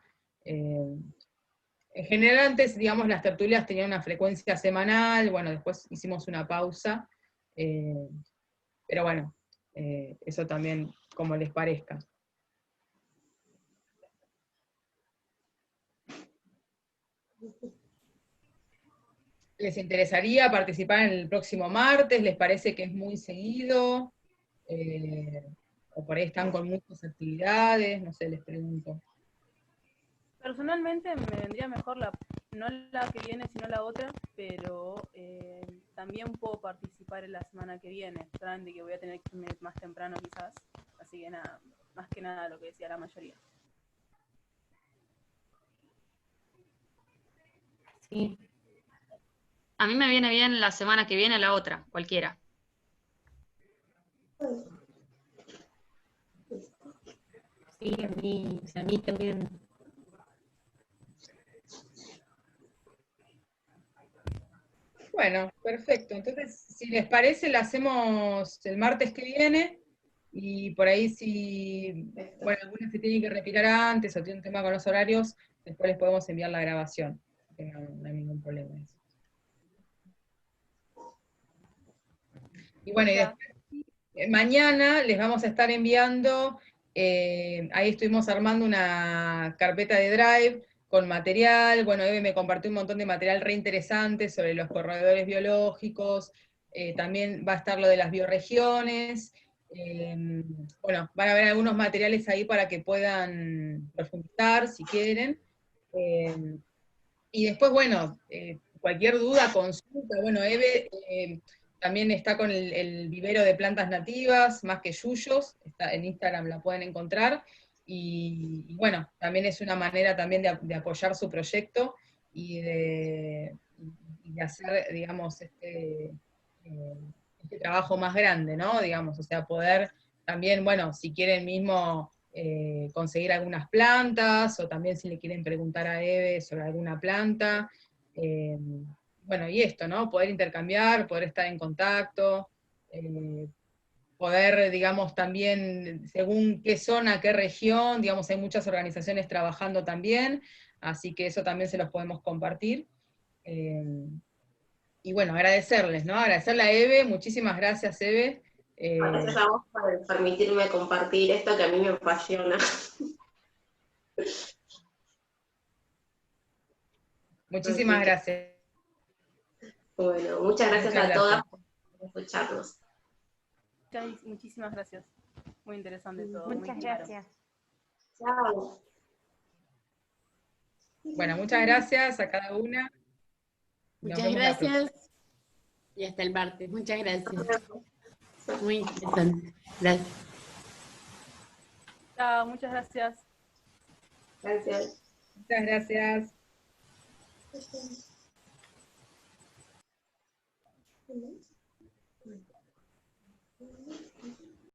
En general antes, digamos, las tertulias tenían una frecuencia semanal, bueno, después hicimos una pausa, pero bueno, eso también como les parezca. ¿Les interesaría participar en el próximo martes? ¿Les parece que es muy seguido? ¿O por ahí están con muchas actividades? No sé, les pregunto. Personalmente me vendría mejor no la que viene, sino la otra, pero también puedo participar en la semana que viene, solamente que voy a tener que irme más temprano quizás, así que nada, más que nada lo que decía la mayoría. Sí, A mí me viene bien la semana que viene la otra, cualquiera. sí, a mí también. Bueno, perfecto. Entonces, si les parece, la hacemos el martes que viene, y por ahí si, bueno, algunas se tienen que retirar antes o tienen un tema con los horarios, después les podemos enviar la grabación. No hay ningún problema en eso. Y bueno, y después, mañana les vamos a estar enviando, ahí estuvimos armando una carpeta de Drive con material. Bueno, Eve me compartió un montón de material re interesante sobre los corredores biológicos, también va a estar lo de las bioregiones. Bueno, van a haber algunos materiales ahí para que puedan profundizar si quieren. Y después, bueno, cualquier duda, consulta, bueno, Eve también está con el vivero de plantas nativas, más que yuyos, está en Instagram, la pueden encontrar, y bueno, también es una manera también de apoyar su proyecto y de hacer, digamos, este trabajo más grande, ¿no? Digamos, o sea, poder también, bueno, si quieren mismo conseguir algunas plantas, o también si le quieren preguntar a Eve sobre alguna planta. Bueno, y esto, ¿no? Poder intercambiar, poder estar en contacto, poder, digamos, también, según qué zona, qué región, digamos, hay muchas organizaciones trabajando también, así que eso también se los podemos compartir. Y bueno, agradecerles, ¿no? Agradecerle a Eve, muchísimas gracias, Eve. Gracias a vos por permitirme compartir esto que a mí me apasiona. Muchísimas gracias. Bueno, muchas gracias a todas por escucharnos. Muchísimas gracias. Muy interesante todo. Muchas gracias. Chao. Bueno, muchas gracias a cada una. Muchas gracias. Y hasta el martes. Muchas gracias. Muy interesante. Gracias. Chao, muchas gracias. Gracias. Muchas gracias. Okay.